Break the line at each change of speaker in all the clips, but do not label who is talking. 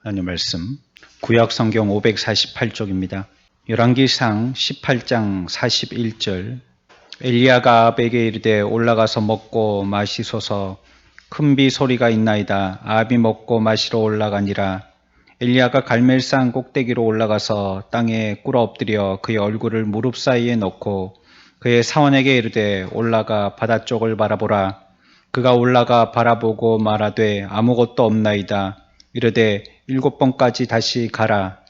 하나님 말씀 구약 성경 548쪽입니다. 열왕기상 18장 41절 엘리야가 아합에게 이르되 올라가서 먹고 마시소서 큰 비 소리가 있나이다. 아합이 먹고 마시러 올라가니라. 엘리야가 갈멜산 꼭대기로 올라가서 땅에 꿇어 엎드려 그의 얼굴을 무릎 사이에 넣고 그의 사원에게 이르되 올라가 바다 쪽을 바라보라. 그가 올라가 바라보고 말하되 아무것도 없나이다. 이르되 7번까지 다시 가라.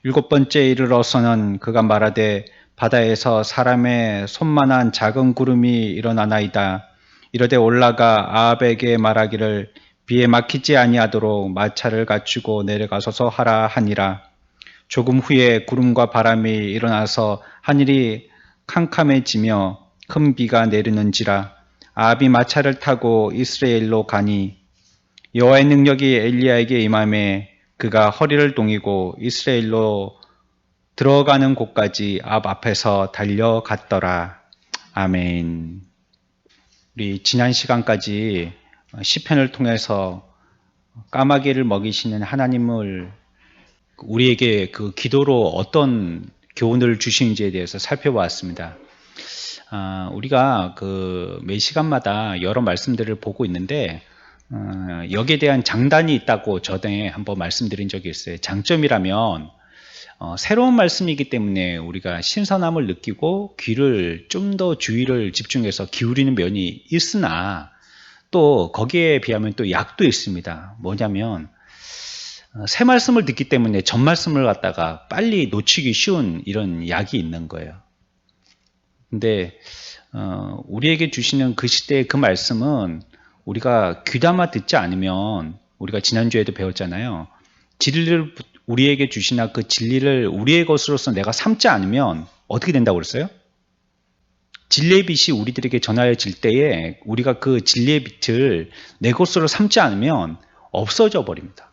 7번째 이르러서는 그가 말하되 바다에서 사람의 손만한 작은 구름이 일어나나이다. 이르되 올라가 아합에게 말하기를 비에 막히지 아니하도록 마차를 갖추고 내려가소서 하라 하니라. 조금 후에 구름과 바람이 일어나서 하늘이 캄캄해지며 큰 비가 내리는지라. 아합이 마차를 타고 이스라엘로 가니 여호와의 능력이 엘리야에게 임하매 그가 허리를 동이고 이스라엘로 들어가는 곳까지 아합 앞에서 달려갔더라. 아멘. 우리 지난 시간까지 시편을 통해서 까마귀를 먹이시는 하나님을 우리에게 그 기도로 어떤 교훈을 주시는지에 대해서 살펴보았습니다. 우리가 매 시간마다 여러 말씀들을 보고 있는데 여기에 대한 장단이 있다고 전에 한번 말씀드린 적이 있어요. 장점이라면 새로운 말씀이기 때문에 우리가 신선함을 느끼고 귀를 좀 더 주의를 집중해서 기울이는 면이 있으나 또 거기에 비하면 또 약도 있습니다. 뭐냐면 새 말씀을 듣기 때문에 전 말씀을 갖다가 빨리 놓치기 쉬운 이런 약이 있는 거예요. 근데 우리에게 주시는 그 시대의 그 말씀은 우리가 귀담아 듣지 않으면 우리가 지난주에도 배웠잖아요. 진리를 우리에게 주시나 그 진리를 우리의 것으로서 내가 삼지 않으면 어떻게 된다고 그랬어요? 진리의 빛이 우리들에게 전하여질 때에 우리가 그 진리의 빛을 내 것으로 삼지 않으면 없어져 버립니다.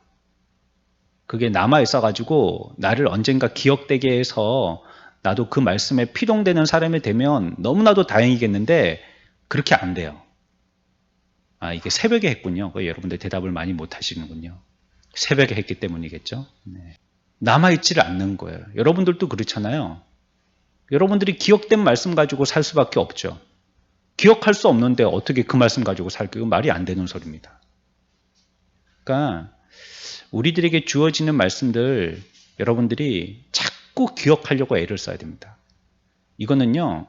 그게 남아 있어가지고 나를 언젠가 기억되게 해서 나도 그 말씀에 피동되는 사람이 되면 너무나도 다행이겠는데 그렇게 안 돼요. 이게 새벽에 했군요. 여러분들 대답을 많이 못 하시는군요. 새벽에 했기 때문이겠죠. 네. 남아있지를 않는 거예요. 여러분들도 그렇잖아요. 여러분들이 기억된 말씀 가지고 살 수밖에 없죠. 기억할 수 없는데 어떻게 그 말씀 가지고 살게요? 말이 안 되는 소리입니다. 그러니까 우리들에게 주어지는 말씀들 여러분들이 자꾸 기억하려고 애를 써야 됩니다. 이거는요,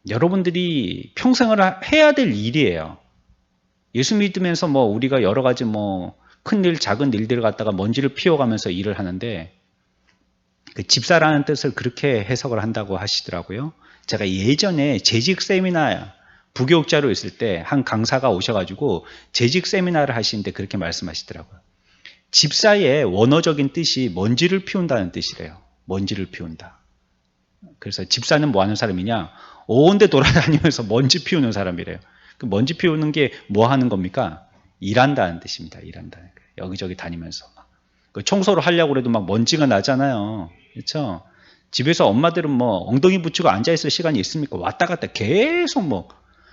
여러분들이 평생을 해야 될 일이에요. 예수 믿으면서 우리가 여러 가지 큰 일, 작은 일들을 갖다가 먼지를 피워가면서 일을 하는데 그 집사라는 뜻을 그렇게 해석을 한다고 하시더라고요. 제가 예전에 재직 세미나 부교육자로 있을 때 한 강사가 오셔가지고 재직 세미나를 하시는데 그렇게 말씀하시더라고요. 집사의 원어적인 뜻이 먼지를 피운다는 뜻이래요. 먼지를 피운다. 그래서 집사는 뭐 하는 사람이냐? 온 데 돌아다니면서 먼지 피우는 사람이래요. 그 먼지 피우는 게 뭐 하는 겁니까? 일한다는 뜻입니다. 일한다는 거예요. 여기저기 다니면서 그 청소를 하려고 해도 막 먼지가 나잖아요. 그렇죠? 집에서 엄마들은 엉덩이 붙이고 앉아있을 시간이 있습니까? 왔다 갔다 계속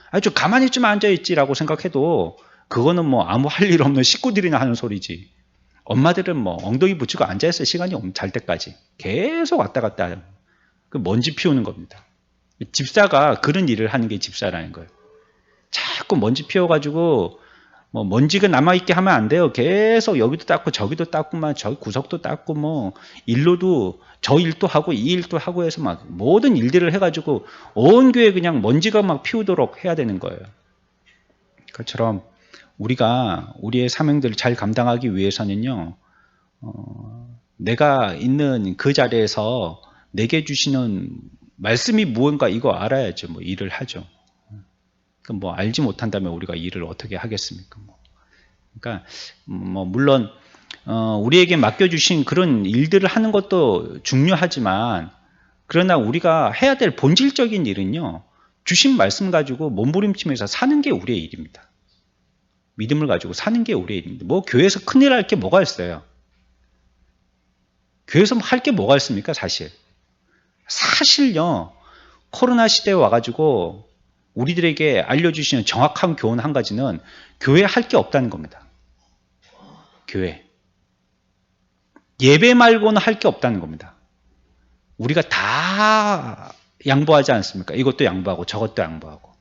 아주 가만히 좀 앉아있지라고 생각해도 그거는 아무 할 일 없는 식구들이나 하는 소리지. 엄마들은 엉덩이 붙이고 앉아있을 시간이 없는 잘 때까지 계속 왔다 갔다 그 먼지 피우는 겁니다. 집사가 그런 일을 하는 게 집사라는 거예요. 자꾸 먼지 피워가지고 먼지가 남아있게 하면 안 돼요. 계속 여기도 닦고 저기도 닦고 저기 구석도 닦고 일로도 저 일도 하고 이 일도 하고 해서 모든 일들을 해가지고 온 교회 그냥 먼지가 피우도록 해야 되는 거예요. 그것처럼 우리가 우리의 사명들을 잘 감당하기 위해서는요, 내가 있는 그 자리에서 내게 주시는 말씀이 무언가 이거 알아야죠. 일을 하죠. 알지 못한다면 우리가 일을 어떻게 하겠습니까? 그러니까 물론 우리에게 맡겨주신 그런 일들을 하는 것도 중요하지만 그러나 우리가 해야 될 본질적인 일은요, 주신 말씀 가지고 몸부림치면서 사는 게 우리의 일입니다. 믿음을 가지고 사는 게 우리의 일입니다. 교회에서 큰일 할 게 뭐가 있어요? 교회에서 할 게 뭐가 있습니까? 사실요, 코로나 시대에 와가지고 우리들에게 알려주시는 정확한 교훈 한 가지는 교회에 할 게 없다는 겁니다. 교회. 예배 말고는 할 게 없다는 겁니다. 우리가 다 양보하지 않습니까? 이것도 양보하고 저것도 양보하고.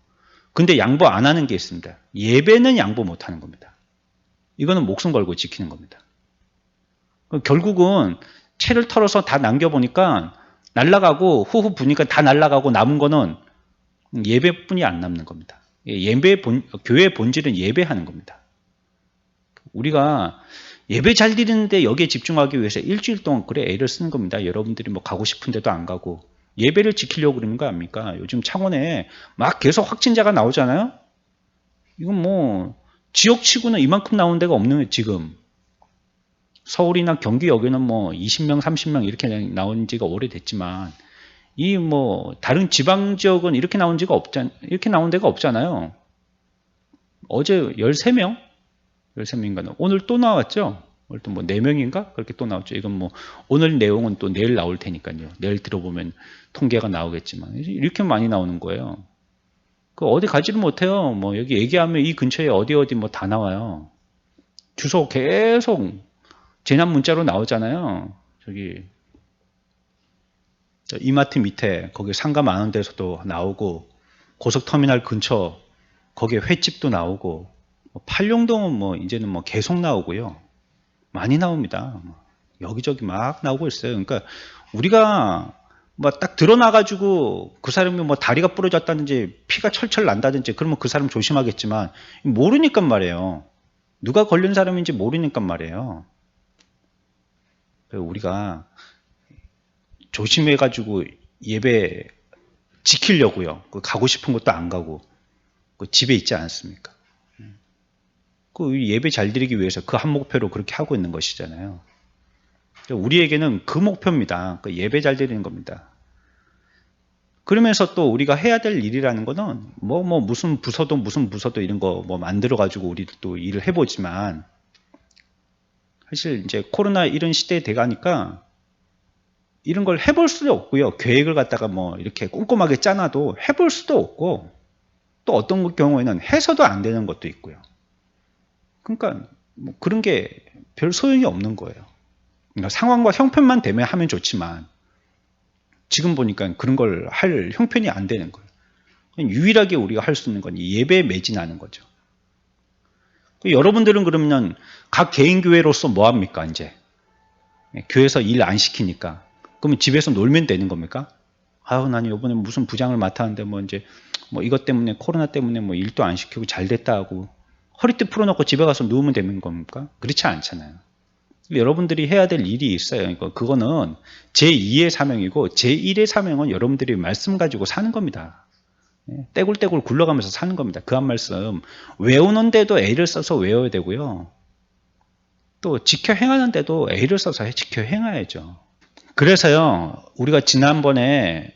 근데 양보 안 하는 게 있습니다. 예배는 양보 못 하는 겁니다. 이거는 목숨 걸고 지키는 겁니다. 결국은 채를 털어서 다 남겨보니까 날라가고 후후 부니까 다 날라가고 남은 거는 예배뿐이 안 남는 겁니다. 교회의 본질은 예배하는 겁니다. 우리가 예배 잘 드리는데 여기에 집중하기 위해서 일주일 동안 그래 애를 쓰는 겁니다. 여러분들이 뭐 가고 싶은데도 안 가고 예배를 지키려고 그러는 거 아닙니까? 요즘 창원에 막 계속 확진자가 나오잖아요. 이건 뭐 지역치고는 이만큼 나온 데가 없는 거예요. 지금 서울이나 경기 여기는 뭐 20명, 30명 이렇게 나온 지가 오래됐지만 이 뭐 다른 지방 지역은 이렇게 나온 데가 없잖아요. 어제 13명? 13명인가? 오늘 또 나왔죠? 오늘 또 뭐 4명인가? 그렇게 또 나왔죠. 이건 뭐 오늘 내용은 또 내일 나올 테니까요. 내일 들어보면 통계가 나오겠지만 이렇게 많이 나오는 거예요. 그 어디 가지를 못해요. 뭐 여기 얘기하면 이 근처에 어디 뭐 다 나와요. 주소 계속 재난 문자로 나오잖아요. 저기 이마트 밑에 거기 상가 많은 데서도 나오고 고속터미널 근처 거기에 횟집도 나오고 팔룡동은 뭐 이제는 뭐 계속 나오고요. 많이 나옵니다. 여기저기 막 나오고 있어요. 그러니까 우리가 뭐 딱 드러나가지고 그 사람이 뭐 다리가 부러졌다든지 피가 철철 난다든지 그러면 그 사람 조심하겠지만 모르니까 말이에요. 누가 걸린 사람인지 모르니까 말이에요. 우리가 조심해가지고 예배 지키려고요. 가고 싶은 것도 안 가고 집에 있지 않습니까? 그 예배 잘 드리기 위해서 그 한 목표로 그렇게 하고 있는 것이잖아요. 우리에게는 그 목표입니다. 그 예배 잘 드리는 겁니다. 그러면서 또 우리가 해야 될 일이라는 거는 무슨 부서도 이런 거 뭐 만들어 가지고 우리도 또 일을 해보지만 사실 이제 코로나 이런 시대에 돼가니까 이런 걸 해볼 수도 없고요. 계획을 갖다가 뭐 이렇게 꼼꼼하게 짜놔도 해볼 수도 없고 또 어떤 경우에는 해서도 안 되는 것도 있고요. 그러니까 뭐 그런 게 별 소용이 없는 거예요. 그러니까 상황과 형편만 되면 하면 좋지만 지금 보니까 그런 걸 할 형편이 안 되는 거예요. 유일하게 우리가 할 수 있는 건 예배에 매진하는 거죠. 여러분들은 그러면 각 개인 교회로서 뭐 합니까 이제? 교회에서 일 안 시키니까 그러면 집에서 놀면 되는 겁니까? 아유, 난 이번에 무슨 부장을 맡았는데 뭐 이제 뭐 이것 때문에 코로나 때문에 뭐 일도 안 시키고 잘 됐다 하고 허리띠 풀어놓고 집에 가서 누우면 되는 겁니까? 그렇지 않잖아요. 여러분들이 해야 될 일이 있어요. 그러니까 그거는 제2의 사명이고 제1의 사명은 여러분들이 말씀 가지고 사는 겁니다. 떼굴떼굴 굴러가면서 사는 겁니다. 그 한 말씀 외우는데도 애를 써서 외워야 되고요. 또 지켜 행하는데도 애를 써서 지켜 행해야죠. 그래서요, 우리가 지난번에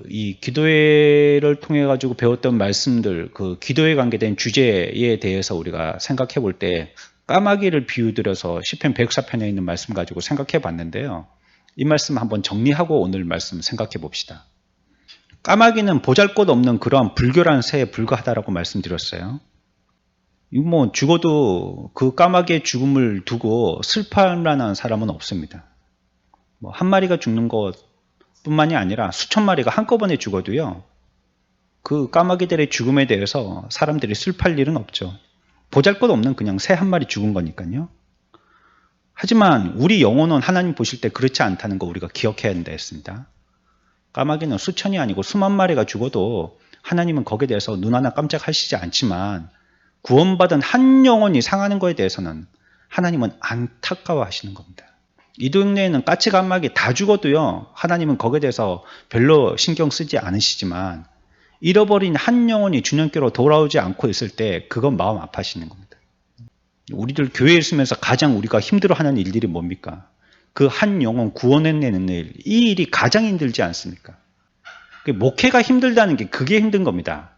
이 기도회를 통해 가지고 배웠던 말씀들, 그 기도에 관계된 주제에 대해서 우리가 생각해 볼 때 까마귀를 비유 들어서 시편 104편에 있는 말씀 가지고 생각해 봤는데요. 이 말씀 한번 정리하고 오늘 말씀 생각해 봅시다. 까마귀는 보잘것없는 그러한 불결한 새에 불과하다라고 말씀드렸어요. 뭐 죽어도 그 까마귀의 죽음을 두고 슬퍼할 만한 사람은 없습니다. 뭐 한 마리가 죽는 것뿐만이 아니라 수천 마리가 한꺼번에 죽어도요. 그 까마귀들의 죽음에 대해서 사람들이 슬퍼할 일은 없죠. 보잘것없는 그냥 새 한 마리 죽은 거니까요. 하지만 우리 영혼은 하나님 보실 때 그렇지 않다는 거 우리가 기억해야 된다 했습니다. 까마귀는 수천이 아니고 수만 마리가 죽어도 하나님은 거기에 대해서 눈 하나 깜짝하시지 않지만 구원받은 한 영혼이 상하는 것에 대해서는 하나님은 안타까워 하시는 겁니다. 이 동네에는 까치 까마귀 다 죽어도요. 하나님은 거기에 대해서 별로 신경 쓰지 않으시지만 잃어버린 한 영혼이 주님께로 돌아오지 않고 있을 때 그건 마음 아파하시는 겁니다. 우리들 교회에 있으면서 가장 우리가 힘들어하는 일들이 뭡니까? 그 한 영혼 구원해내는 일, 이 일이 가장 힘들지 않습니까? 목회가 힘들다는 게 그게 힘든 겁니다.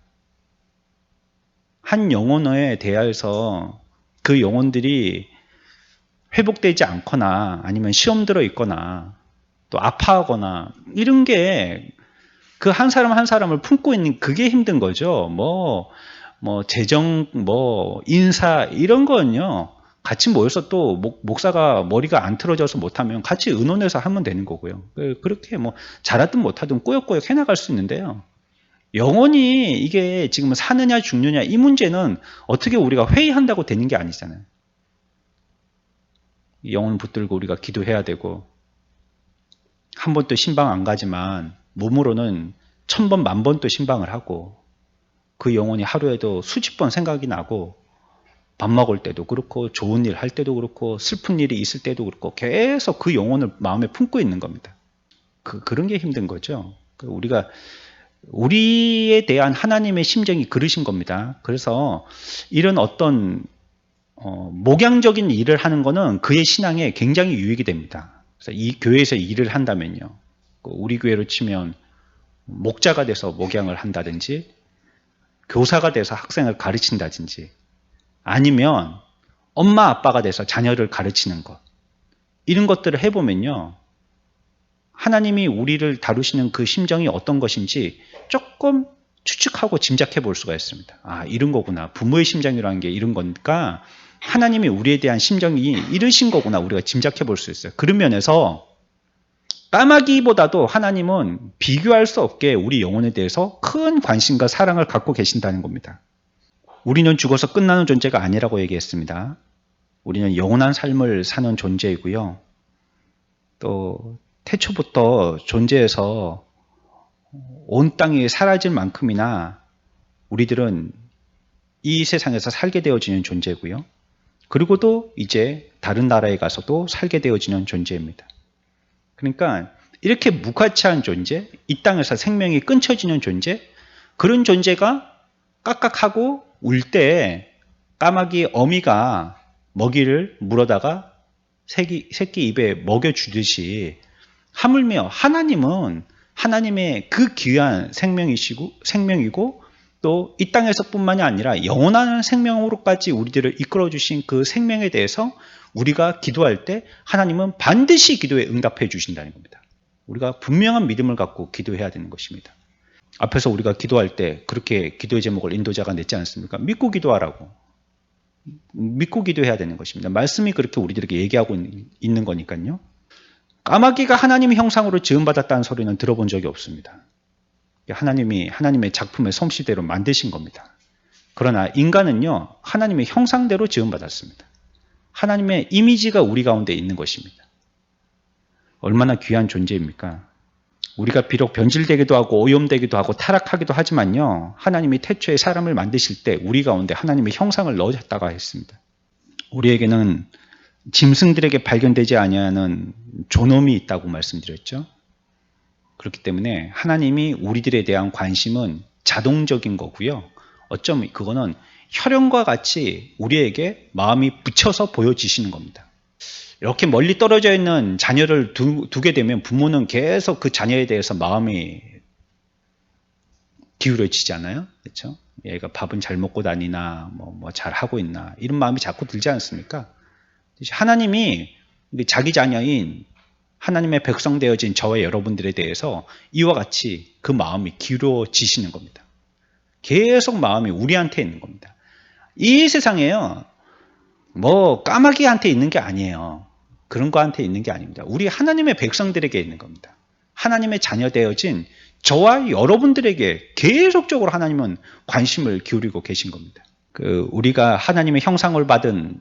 한 영혼에 대하여서 그 영혼들이 회복되지 않거나 아니면 시험 들어 있거나 또 아파하거나 이런 게 그 한 사람 한 사람을 품고 있는 그게 힘든 거죠. 뭐 재정, 인사 이런 건요. 같이 모여서 또 목사가 머리가 안 틀어져서 못하면 같이 의논해서 하면 되는 거고요. 그렇게 뭐 잘하든 못하든 꾸역꾸역 해나갈 수 있는데요. 영원히 이게 지금 사느냐 죽느냐 이 문제는 어떻게 우리가 회의한다고 되는 게 아니잖아요. 영혼 붙들고 우리가 기도해야 되고 한 번도 신방 안 가지만 몸으로는 1000번, 10,000번 또 신방을 하고 그 영혼이 하루에도 수십 번 생각이 나고 밥 먹을 때도 그렇고 좋은 일 할 때도 그렇고 슬픈 일이 있을 때도 그렇고 계속 그 영혼을 마음에 품고 있는 겁니다. 그런 게 힘든 거죠. 우리가 우리에 대한 하나님의 심정이 그러신 겁니다. 그래서 이런 어떤 목양적인 일을 하는 거는 그의 신앙에 굉장히 유익이 됩니다. 그래서 이 교회에서 일을 한다면요. 우리 교회로 치면 목자가 돼서 목양을 한다든지 교사가 돼서 학생을 가르친다든지 아니면 엄마 아빠가 돼서 자녀를 가르치는 것 이런 것들을 해보면요. 하나님이 우리를 다루시는 그 심정이 어떤 것인지 조금 추측하고 짐작해 볼 수가 있습니다. 아, 이런 거구나. 부모의 심정이라는 게 이런 거니까 하나님이 우리에 대한 심정이 이러신 거구나. 우리가 짐작해 볼 수 있어요. 그런 면에서 까마귀보다도 하나님은 비교할 수 없게 우리 영혼에 대해서 큰 관심과 사랑을 갖고 계신다는 겁니다. 우리는 죽어서 끝나는 존재가 아니라고 얘기했습니다. 우리는 영원한 삶을 사는 존재이고요. 또 태초부터 존재해서 온 땅이 사라질 만큼이나 우리들은 이 세상에서 살게 되어지는 존재고요. 그리고도 이제 다른 나라에 가서도 살게 되어지는 존재입니다. 그러니까 이렇게 무가치한 존재, 이 땅에서 생명이 끊쳐지는 존재, 그런 존재가 깍깍하고 울 때 까마귀 어미가 먹이를 물어다가 새끼 입에 먹여주듯이 하물며 하나님은 하나님의 그 귀한 생명이고 또 이 땅에서뿐만이 아니라 영원한 생명으로까지 우리들을 이끌어주신 그 생명에 대해서 우리가 기도할 때 하나님은 반드시 기도에 응답해 주신다는 겁니다. 우리가 분명한 믿음을 갖고 기도해야 되는 것입니다. 앞에서 우리가 기도할 때 그렇게 기도의 제목을 인도자가 냈지 않습니까? 믿고 기도하라고. 믿고 기도해야 되는 것입니다. 말씀이 그렇게 우리들에게 얘기하고 있는 거니까요. 까마귀가 하나님의 형상으로 지음받았다는 소리는 들어본 적이 없습니다. 하나님이 하나님의 작품의 솜씨대로 만드신 겁니다. 그러나 인간은요, 하나님의 형상대로 지음받았습니다. 하나님의 이미지가 우리 가운데 있는 것입니다. 얼마나 귀한 존재입니까? 우리가 비록 변질되기도 하고 오염되기도 하고 타락하기도 하지만요, 하나님이 태초에 사람을 만드실 때 우리 가운데 하나님의 형상을 넣으셨다고 했습니다. 우리에게는 짐승들에게 발견되지 아니하는 존엄이 있다고 말씀드렸죠. 그렇기 때문에 하나님이 우리들에 대한 관심은 자동적인 거고요. 어쩌면 그거는 혈연과 같이 우리에게 마음이 붙여서 보여지시는 겁니다. 이렇게 멀리 떨어져 있는 자녀를 두게 되면 부모는 계속 그 자녀에 대해서 마음이 기울어지잖아요. 그렇죠? 얘가 밥은 잘 먹고 다니나 뭐 잘 하고 있나 이런 마음이 자꾸 들지 않습니까? 하나님이 자기 자녀인 하나님의 백성 되어진 저와 여러분들에 대해서 이와 같이 그 마음이 기울어지시는 겁니다. 계속 마음이 우리한테 있는 겁니다. 이 세상에요, 뭐 까마귀한테 있는 게 아니에요. 그런 거한테 있는 게 아닙니다. 우리 하나님의 백성들에게 있는 겁니다. 하나님의 자녀 되어진 저와 여러분들에게 계속적으로 하나님은 관심을 기울이고 계신 겁니다. 우리가 하나님의 형상을 받은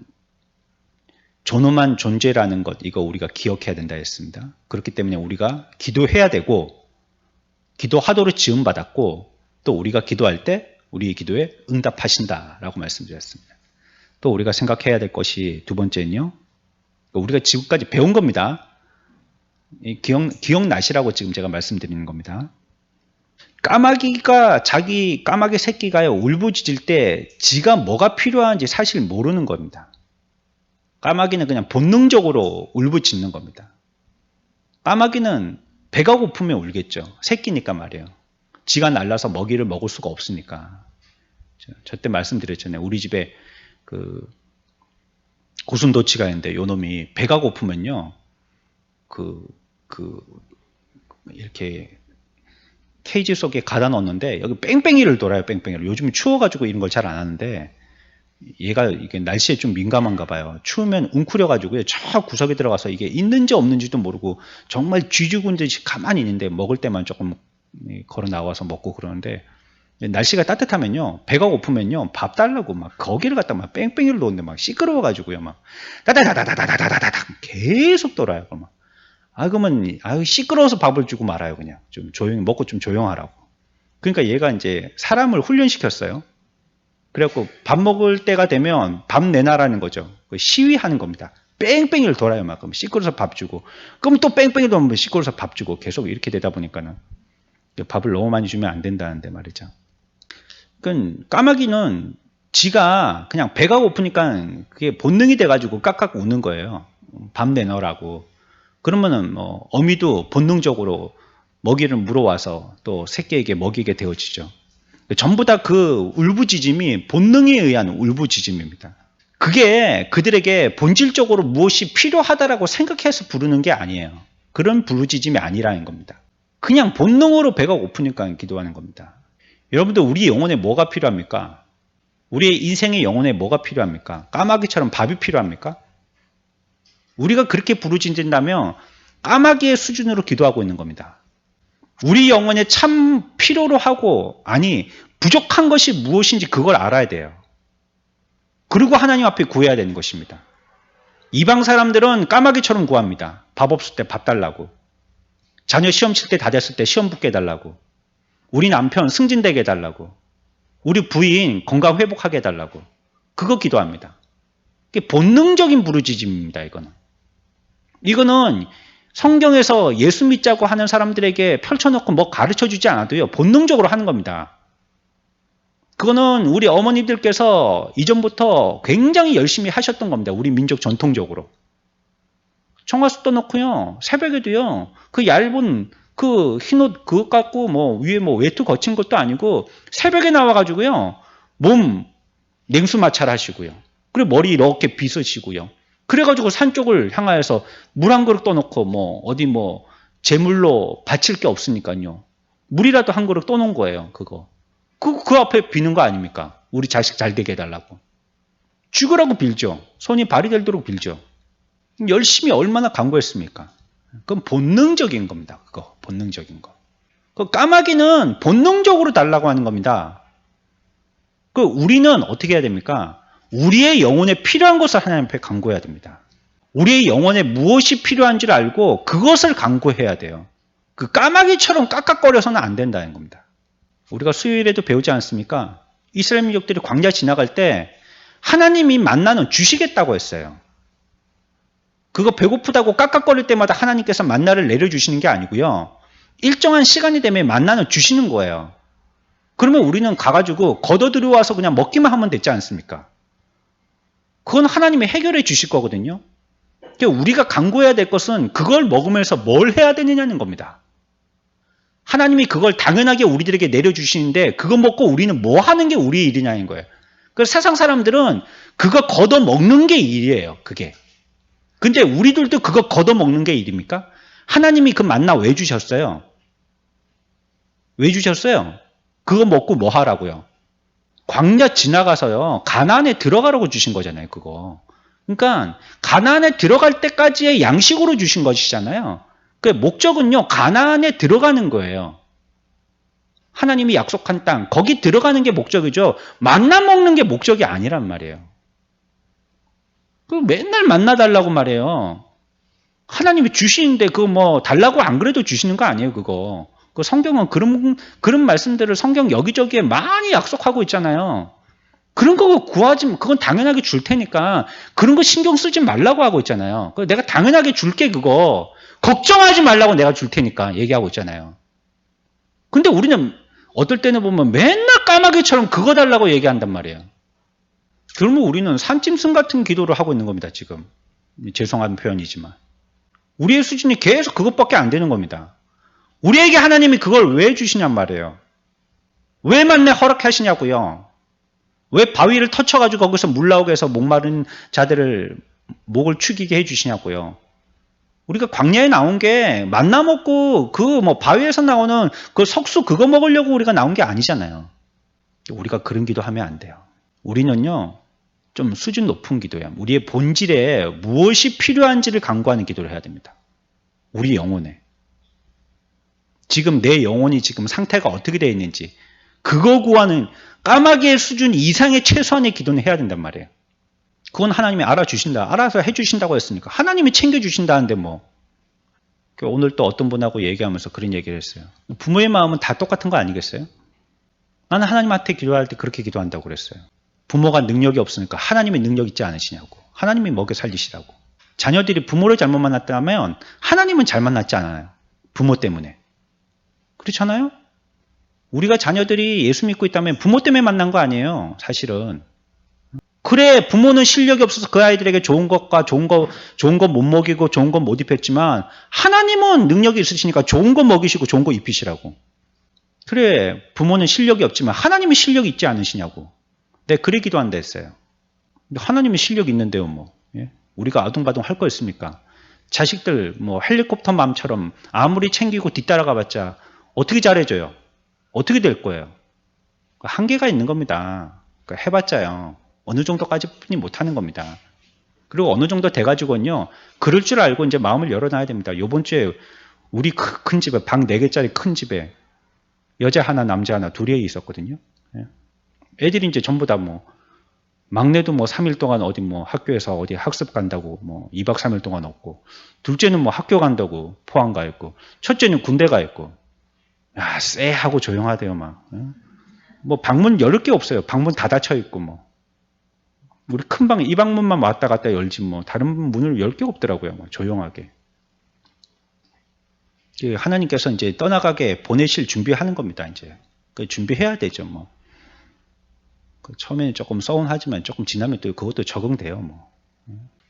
존엄한 존재라는 것, 이거 우리가 기억해야 된다 했습니다. 그렇기 때문에 우리가 기도해야 되고 기도하도록 지음받았고 또 우리가 기도할 때 우리의 기도에 응답하신다라고 말씀드렸습니다. 또 우리가 생각해야 될 것이 두 번째는요. 우리가 지금까지 배운 겁니다. 기억나시라고 지금 제가 말씀드리는 겁니다. 까마귀 새끼가요, 울부짖을 때 지가 뭐가 필요한지 사실 모르는 겁니다. 까마귀는 그냥 본능적으로 울부짖는 겁니다. 까마귀는 배가 고프면 울겠죠. 새끼니까 말이에요. 지가 날라서 먹이를 먹을 수가 없으니까. 저 때 말씀드렸잖아요. 우리 집에 고슴도치가 있는데 요 놈이 배가 고프면요. 이렇게 케이지 속에 가다 넣었는데 여기 뺑뺑이를 돌아요. 뺑뺑이를. 요즘 추워가지고 이런 걸 잘 안 하는데 얘가 이게 날씨에 좀 민감한가 봐요. 추우면 웅크려가지고요. 저 구석에 들어가서 이게 있는지 없는지도 모르고 정말 쥐죽은 듯이 가만히 있는데 먹을 때만 조금 걸어 나와서 먹고 그러는데 날씨가 따뜻하면요. 배가 고프면요. 밥 달라고 막 거기를 갖다 막 뺑뺑이를 놓는데 막 시끄러워가지고요. 막 다다다다다다다다다닥 계속 돌아요. 막. 그러면 시끄러워서 밥을 주고 말아요. 그냥 좀 조용히 먹고 좀 조용하라고. 그러니까 얘가 이제 사람을 훈련시켰어요. 그래갖고 밥 먹을 때가 되면 밥 내놔라는 거죠. 시위하는 겁니다. 뺑뺑이를 돌아요. 막 그럼 시끄러워서 밥 주고, 그럼 또 뺑뺑이 돌면 시끄러워서 밥 주고, 계속 이렇게 되다 보니까는 밥을 너무 많이 주면 안 된다는데 말이죠. 그러니까 까마귀는 지가 그냥 배가 고프니까 그게 본능이 돼가지고 깍깍 우는 거예요. 밥 내놓으라고. 그러면은 뭐 어미도 본능적으로 먹이를 물어와서 또 새끼에게 먹이게 되어지죠. 전부 다 그 울부짖음이 본능에 의한 울부짖음입니다. 그게 그들에게 본질적으로 무엇이 필요하다라고 생각해서 부르는 게 아니에요. 그런 부르짖음이 아니라는 겁니다. 그냥 본능으로 배가 고프니까 기도하는 겁니다. 여러분들 우리 영혼에 뭐가 필요합니까? 우리의 인생의 영혼에 뭐가 필요합니까? 까마귀처럼 밥이 필요합니까? 우리가 그렇게 부르짖는다면 까마귀의 수준으로 기도하고 있는 겁니다. 우리 영혼에 참 필요로 하고 부족한 것이 무엇인지 그걸 알아야 돼요. 그리고 하나님 앞에 구해야 되는 것입니다. 이방 사람들은 까마귀처럼 구합니다. 밥 없을 때 밥 달라고. 자녀 시험 칠 때 다 됐을 때 시험 붙게 해달라고. 우리 남편 승진되게 해달라고. 우리 부인 건강 회복하게 해달라고. 그거 기도합니다. 그게 본능적인 부르짖음입니다. 이거는 성경에서 예수 믿자고 하는 사람들에게 펼쳐놓고 뭐 가르쳐주지 않아도요. 본능적으로 하는 겁니다. 그거는 우리 어머니들께서 이전부터 굉장히 열심히 하셨던 겁니다. 우리 민족 전통적으로. 청아수 떠놓고요. 새벽에도요. 그 얇은 그 흰옷 그것 갖고 위에 외투 거친 것도 아니고 새벽에 나와가지고요. 몸 냉수 마찰하시고요. 그리고 머리 이렇게 빗으시고요. 그래가지고 산 쪽을 향하여서 물 한 그릇 떠놓고 제물로 바칠 게 없으니까요. 물이라도 한 그릇 떠놓은 거예요. 그 앞에 비는 거 아닙니까? 우리 자식 잘 되게 해달라고. 죽으라고 빌죠. 손이 발이 되도록 빌죠. 열심히 얼마나 간구했습니까? 그건 본능적인 겁니다. 본능적인 거. 그 까마귀는 본능적으로 달라고 하는 겁니다. 우리는 어떻게 해야 됩니까? 우리의 영혼에 필요한 것을 하나님 앞에 간구해야 됩니다. 우리의 영혼에 무엇이 필요한지를 알고 그것을 간구해야 돼요. 그 까마귀처럼 깍깍거려서는 안 된다는 겁니다. 우리가 수요일에도 배우지 않습니까? 이스라엘 민족들이 광야 지나갈 때 하나님이 만나는 주시겠다고 했어요. 그거 배고프다고 깍깍거릴 때마다 하나님께서 만나를 내려주시는 게 아니고요. 일정한 시간이 되면 만나는 주시는 거예요. 그러면 우리는 가가지고 걷어 들여와서 그냥 먹기만 하면 됐지 않습니까? 그건 하나님이 해결해 주실 거거든요. 그러니까 우리가 간구해야 될 것은 그걸 먹으면서 뭘 해야 되느냐는 겁니다. 하나님이 그걸 당연하게 우리들에게 내려주시는데 그거 먹고 우리는 뭐 하는 게 우리의 일이냐는 거예요. 그래서 세상 사람들은 그거 걷어 먹는 게 일이에요. 그게. 근데 우리들도 그거 걷어 먹는 게 일입니까? 하나님이 그 만나 왜 주셨어요? 왜 주셨어요? 그거 먹고 뭐 하라고요? 광야 지나가서요. 가나안에 들어가라고 주신 거잖아요. 그거. 그러니까 가나안에 들어갈 때까지의 양식으로 주신 것이잖아요. 그 목적은요. 가나안에 들어가는 거예요. 하나님이 약속한 땅 거기 들어가는 게 목적이죠. 만나 먹는 게 목적이 아니란 말이에요. 맨날 만나 달라고 말해요. 하나님이 주시는데 그거 달라고 안 그래도 주시는 거 아니에요. 그거. 그 성경은 그런 말씀들을 성경 여기저기에 많이 약속하고 있잖아요. 그런 거 그건 당연하게 줄 테니까 그런 거 신경 쓰지 말라고 하고 있잖아요. 내가 당연하게 줄게 그거. 걱정하지 말라고 내가 줄 테니까 얘기하고 있잖아요. 근데 우리는 어떨 때는 보면 맨날 까마귀처럼 그거 달라고 얘기한단 말이에요. 그러면 우리는 산짐승 같은 기도를 하고 있는 겁니다. 지금. 죄송한 표현이지만. 우리의 수준이 계속 그것밖에 안 되는 겁니다. 우리에게 하나님이 그걸 왜 주시냔 말이에요. 왜 만나 허락하시냐고요. 왜 바위를 터쳐가지고 거기서 물 나오게 해서 목마른 자들을 목을 축이게 해주시냐고요. 우리가 광야에 나온 게 만나 먹고 바위에서 나오는 그 석수 그거 먹으려고 우리가 나온 게 아니잖아요. 우리가 그런 기도하면 안 돼요. 우리는요. 좀 수준 높은 기도야. 우리의 본질에 무엇이 필요한지를 간구하는 기도를 해야 됩니다. 우리 영혼에. 지금 내 영혼이 지금 상태가 어떻게 되어 있는지 그거 구하는 까마귀의 수준 이상의 최소한의 기도는 해야 된단 말이에요. 그건 하나님이 알아주신다. 알아서 해주신다고 했으니까. 하나님이 챙겨주신다는데 뭐. 오늘 또 어떤 분하고 얘기하면서 그런 얘기를 했어요. 부모의 마음은 다 똑같은 거 아니겠어요? 나는 하나님한테 기도할 때 그렇게 기도한다고 그랬어요. 부모가 능력이 없으니까 하나님이 능력 있지 않으시냐고. 하나님이 먹여 살리시라고. 자녀들이 부모를 잘못 만났다면 하나님은 잘 만났지 않아요. 부모 때문에. 그렇잖아요? 우리가 자녀들이 예수 믿고 있다면 부모 때문에 만난 거 아니에요. 사실은. 그래, 부모는 실력이 없어서 그 아이들에게 좋은 것과 좋은 거 못 먹이고 좋은 거 못 입혔지만 하나님은 능력이 있으시니까 좋은 거 먹이시고 좋은 거 입히시라고. 그래, 부모는 실력이 없지만 하나님은 실력이 있지 않으시냐고. 내가 그래 기도한다 했어요. 근데 하나님은 실력이 있는데요, 뭐. 예? 우리가 아둥바둥 할 거 있습니까? 자식들 뭐 헬리콥터 맘처럼 아무리 챙기고 뒤따라가 봤자 어떻게 잘해줘요? 어떻게 될 거예요? 한계가 있는 겁니다. 그러니까 해봤자요. 어느 정도까지뿐이 못하는 겁니다. 그리고 어느 정도 돼가지고는요. 그럴 줄 알고 이제 마음을 열어놔야 됩니다. 요번 주에 우리 큰 집에 방 4개짜리 큰 집에 여자 하나 남자 하나 둘이 있었거든요. 애들이 이제 전부 다 뭐 막내도 뭐 3일 동안 어디 뭐 학교에서 어디 학습 간다고 뭐 2박 3일 동안 없고 둘째는 뭐 학교 간다고 포항 가 있고 첫째는 군대 가 있고 야, 쎄하고 조용하대요 막. 뭐 방문 열 게 없어요. 방문 다 닫혀 있고 뭐. 우리 큰 방 이 방문만 왔다 갔다 열지 뭐 다른 문을 열 게 없더라고요. 뭐 조용하게. 하나님께서 이제 떠나가게 보내실 준비하는 겁니다. 이제 그 준비해야 되죠. 뭐 처음에는 조금 서운하지만 조금 지나면 또 그것도 적응돼요. 뭐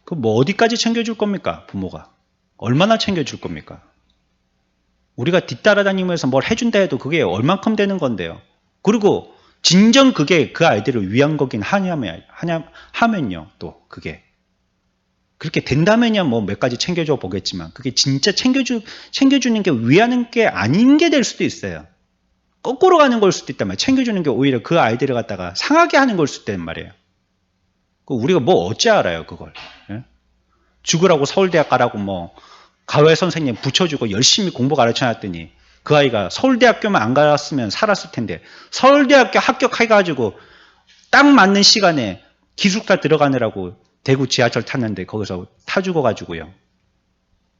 그 뭐 어디까지 챙겨줄 겁니까? 부모가 얼마나 챙겨줄 겁니까? 우리가 뒤따라다니면서 뭘 해준다 해도 그게 얼만큼 되는 건데요. 그리고 진정 그게 그 아이들을 위한 거긴 하면요. 또 그게 그렇게 된다면야 뭐 몇 가지 챙겨줘 보겠지만 그게 진짜 챙겨주는 게 위하는 게 아닌 게 될 수도 있어요. 거꾸로 가는 걸 수도 있단 말이에요. 챙겨주는 게 오히려 그 아이들을 갖다가 상하게 하는 걸 수도 있단 말이에요. 우리가 뭐 어찌 알아요 그걸. 예? 죽으라고 서울대학 가라고 뭐 가외 선생님 붙여주고 열심히 공부 가르쳐놨더니 그 아이가 서울대학교만 안 갔으면 살았을 텐데 서울대학교 합격해가지고 딱 맞는 시간에 기숙사 들어가느라고 대구 지하철 탔는데 거기서 타 죽어가지고요.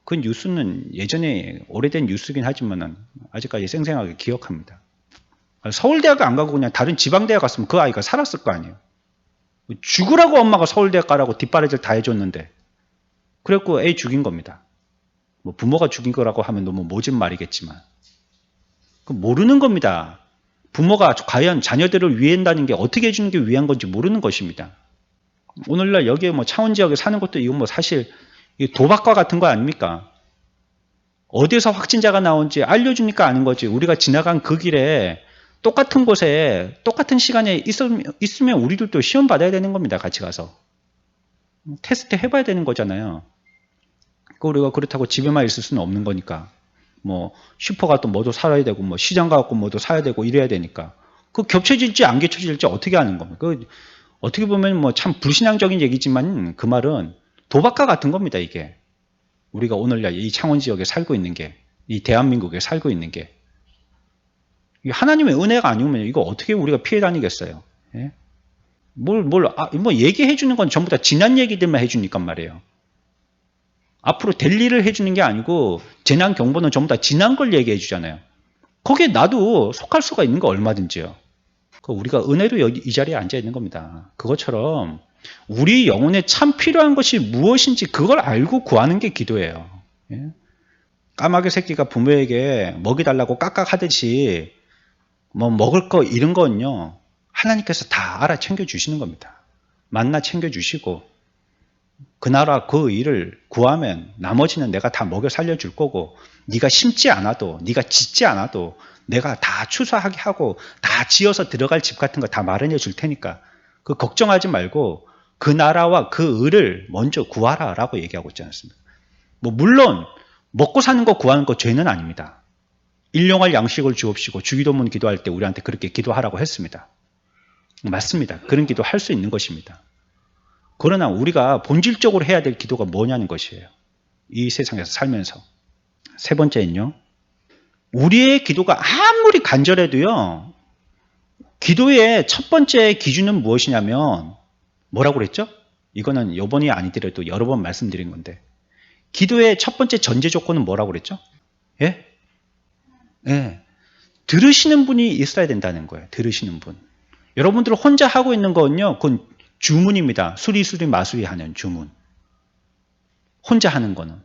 그 뉴스는 예전에 오래된 뉴스긴 하지만 아직까지 생생하게 기억합니다. 서울대학 안 가고 그냥 다른 지방대학 갔으면 그 아이가 살았을 거 아니에요. 죽으라고 엄마가 서울대학 가라고 뒷바라지를 다 해줬는데 그래갖고 애 죽인 겁니다. 뭐 부모가 죽인 거라고 하면 너무 모진 말이겠지만 모르는 겁니다. 부모가 과연 자녀들을 위한다는 게 어떻게 해주는 게 위한 건지 모르는 것입니다. 오늘날 여기에 뭐 창원 지역에 사는 것도 이건 뭐 사실 도박과 같은 거 아닙니까? 어디에서 확진자가 나온지 알려주니까 아는 거지. 우리가 지나간 그 길에 똑같은 곳에 똑같은 시간에 있으면 우리들도 시험 받아야 되는 겁니다. 같이 가서. 테스트 해봐야 되는 거잖아요. 우리가 그렇다고 집에만 있을 수는 없는 거니까. 뭐 슈퍼 가도 뭐도 사야 되고 뭐 시장 가고 뭐도 사야 되고 이래야 되니까. 그 겹쳐질지 안 겹쳐질지 어떻게 아는 겁니까? 그 어떻게 보면 뭐 참 불신앙적인 얘기지만 그 말은 도박과 같은 겁니다. 이게. 우리가 오늘날 이 창원 지역에 살고 있는 게, 이 대한민국에 살고 있는 게 하나님의 은혜가 아니면 이거 어떻게 우리가 피해 다니겠어요? 예? 뭐 얘기해 주는 건 전부 다 지난 얘기들만 해주니까 말이에요. 앞으로 될 일을 해주는 게 아니고 재난 경보는 전부 다 지난 걸 얘기해 주잖아요. 거기에 나도 속할 수가 있는 거 얼마든지요. 우리가 은혜로 이 자리에 앉아 있는 겁니다. 그것처럼 우리 영혼에 참 필요한 것이 무엇인지 그걸 알고 구하는 게 기도예요. 예? 까마귀 새끼가 부모에게 먹이 달라고 깍깍하듯이 뭐 먹을 거 이런 건요. 하나님께서 다 알아 챙겨주시는 겁니다. 만나 챙겨주시고 그 나라 그 일을 구하면 나머지는 내가 다 먹여 살려줄 거고 네가 심지 않아도 네가 짓지 않아도 내가 다 추수하게 하고 다 지어서 들어갈 집 같은 거 다 마련해 줄 테니까 그 걱정하지 말고 그 나라와 그 을을 먼저 구하라 라고 얘기하고 있지 않습니까? 뭐 물론 먹고 사는 거 구하는 거 죄는 아닙니다. 일용할 양식을 주옵시고 주기도문 기도할 때 우리한테 그렇게 기도하라고 했습니다. 맞습니다. 그런 기도 할 수 있는 것입니다. 그러나 우리가 본질적으로 해야 될 기도가 뭐냐는 것이에요. 이 세상에서 살면서. 세 번째는요. 우리의 기도가 아무리 간절해도요. 기도의 첫 번째 기준은 무엇이냐면 뭐라고 그랬죠? 이거는 이번이 아니더라도 여러 번 말씀드린 건데 기도의 첫 번째 전제 조건은 뭐라고 그랬죠? 예? 예. 들으시는 분이 있어야 된다는 거예요. 들으시는 분. 여러분들 혼자 하고 있는 거는요. 그건 주문입니다. 수리수리 마수리 하는 주문. 혼자 하는 거는.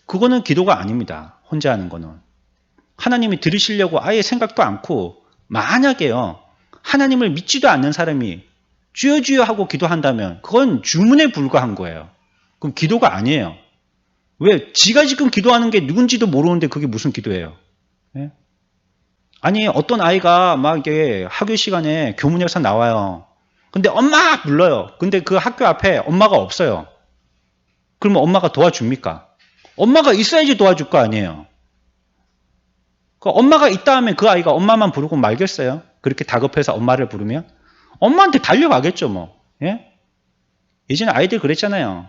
그거는 기도가 아닙니다. 혼자 하는 거는. 하나님이 들으시려고 아예 생각도 않고 만약에요. 하나님을 믿지도 않는 사람이 주여 주여 하고 기도한다면 그건 주문에 불과한 거예요. 그럼 기도가 아니에요. 왜? 지가 지금 기도하는 게 누군지도 모르는데 그게 무슨 기도예요? 예? 아니 어떤 아이가 막 이게 학교 시간에 교문에서 나와요. 근데 엄마 불러요. 근데 그 학교 앞에 엄마가 없어요. 그러면 엄마가 도와줍니까? 엄마가 있어야지 도와줄 거 아니에요. 그 엄마가 있다 하면 그 아이가 엄마만 부르고 말겠어요? 그렇게 다급해서 엄마를 부르면? 엄마한테 달려가겠죠 뭐. 예? 예전에 아이들 그랬잖아요.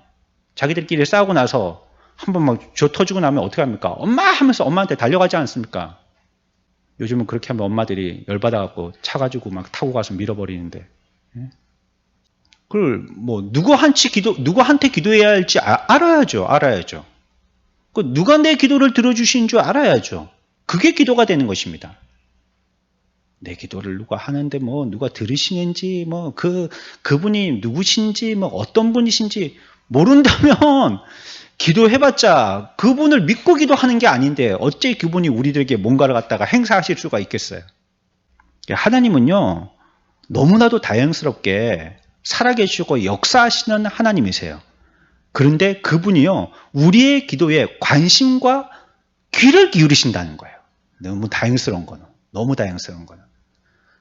자기들끼리 싸우고 나서 한번 막 쥐어 터지고 나면 어떻게 합니까? 엄마 하면서 엄마한테 달려가지 않습니까? 요즘은 그렇게 하면 엄마들이 열받아갖고 차가지고 막 타고 가서 밀어버리는데. 예? 그걸 뭐 누구한테 기도해야 할지 알아야죠. 그 누가 내 기도를 들어주신 줄 알아야죠. 그게 기도가 되는 것입니다. 내 기도를 누가 하는데 뭐 누가 들으시는지 뭐 그분이 누구신지 뭐 어떤 분이신지 모른다면 기도해봤자 그분을 믿고 기도하는 게 아닌데 어째 그분이 우리들에게 뭔가를 갖다가 행사하실 수가 있겠어요. 하나님은요 너무나도 다양스럽게 살아계시고 역사하시는 하나님이세요. 그런데 그분이요 우리의 기도에 관심과 귀를 기울이신다는 거예요. 너무 다양스러운 거는.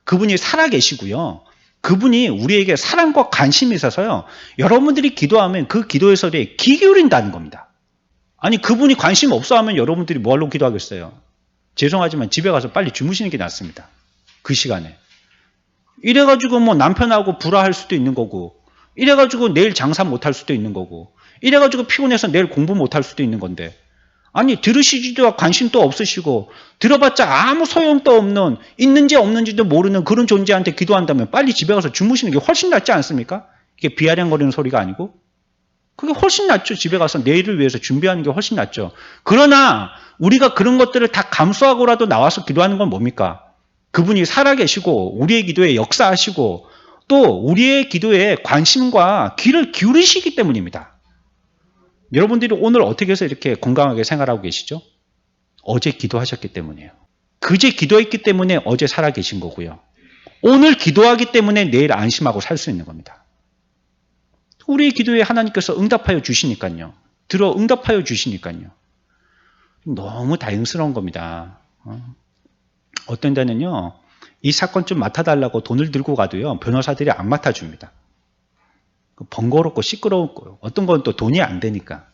그분이 살아계시고요. 그분이 우리에게 사랑과 관심이 있어서요. 여러분들이 기도하면 그 기도의 소리에 귀 기울인다는 겁니다. 아니 그분이 관심 없어 하면 여러분들이 뭐하러 기도하겠어요? 죄송하지만 집에 가서 빨리 주무시는 게 낫습니다. 그 시간에. 이래가지고 뭐 남편하고 불화할 수도 있는 거고 이래가지고 내일 장사 못할 수도 있는 거고 이래가지고 피곤해서 내일 공부 못할 수도 있는 건데 아니 들으시지도 관심도 없으시고 들어봤자 아무 소용도 없는 있는지 없는지도 모르는 그런 존재한테 기도한다면 빨리 집에 가서 주무시는 게 훨씬 낫지 않습니까? 이게 비아냥거리는 소리가 아니고 그게 훨씬 낫죠. 집에 가서 내일을 위해서 준비하는 게 훨씬 낫죠. 그러나 우리가 그런 것들을 다 감수하고라도 나와서 기도하는 건 뭡니까? 그분이 살아계시고 우리의 기도에 역사하시고 또 우리의 기도에 관심과 귀를 기울이시기 때문입니다. 여러분들이 오늘 어떻게 해서 이렇게 건강하게 생활하고 계시죠? 어제 기도하셨기 때문이에요. 그제 기도했기 때문에 어제 살아계신 거고요. 오늘 기도하기 때문에 내일 안심하고 살 수 있는 겁니다. 우리의 기도에 하나님께서 응답하여 주시니까요. 응답하여 주시니까요. 너무 다행스러운 겁니다. 어떤 데는요. 이 사건 좀 맡아달라고 돈을 들고 가도요. 변호사들이 안 맡아줍니다. 번거롭고 시끄럽고 어떤 건 또 돈이 안 되니까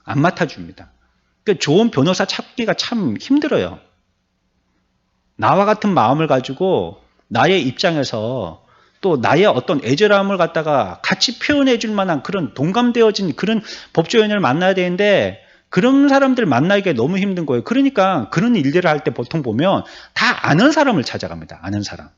안 맡아줍니다. 그러니까 좋은 변호사 찾기가 참 힘들어요. 나와 같은 마음을 가지고 나의 입장에서 또 나의 어떤 애절함을 갖다가 같이 표현해 줄 만한 그런 동감되어진 그런 법조인을 만나야 되는데 그런 사람들 만나기가 너무 힘든 거예요. 그러니까 그런 일들을 할 때 보통 보면 다 아는 사람을 찾아갑니다. 아는 사람.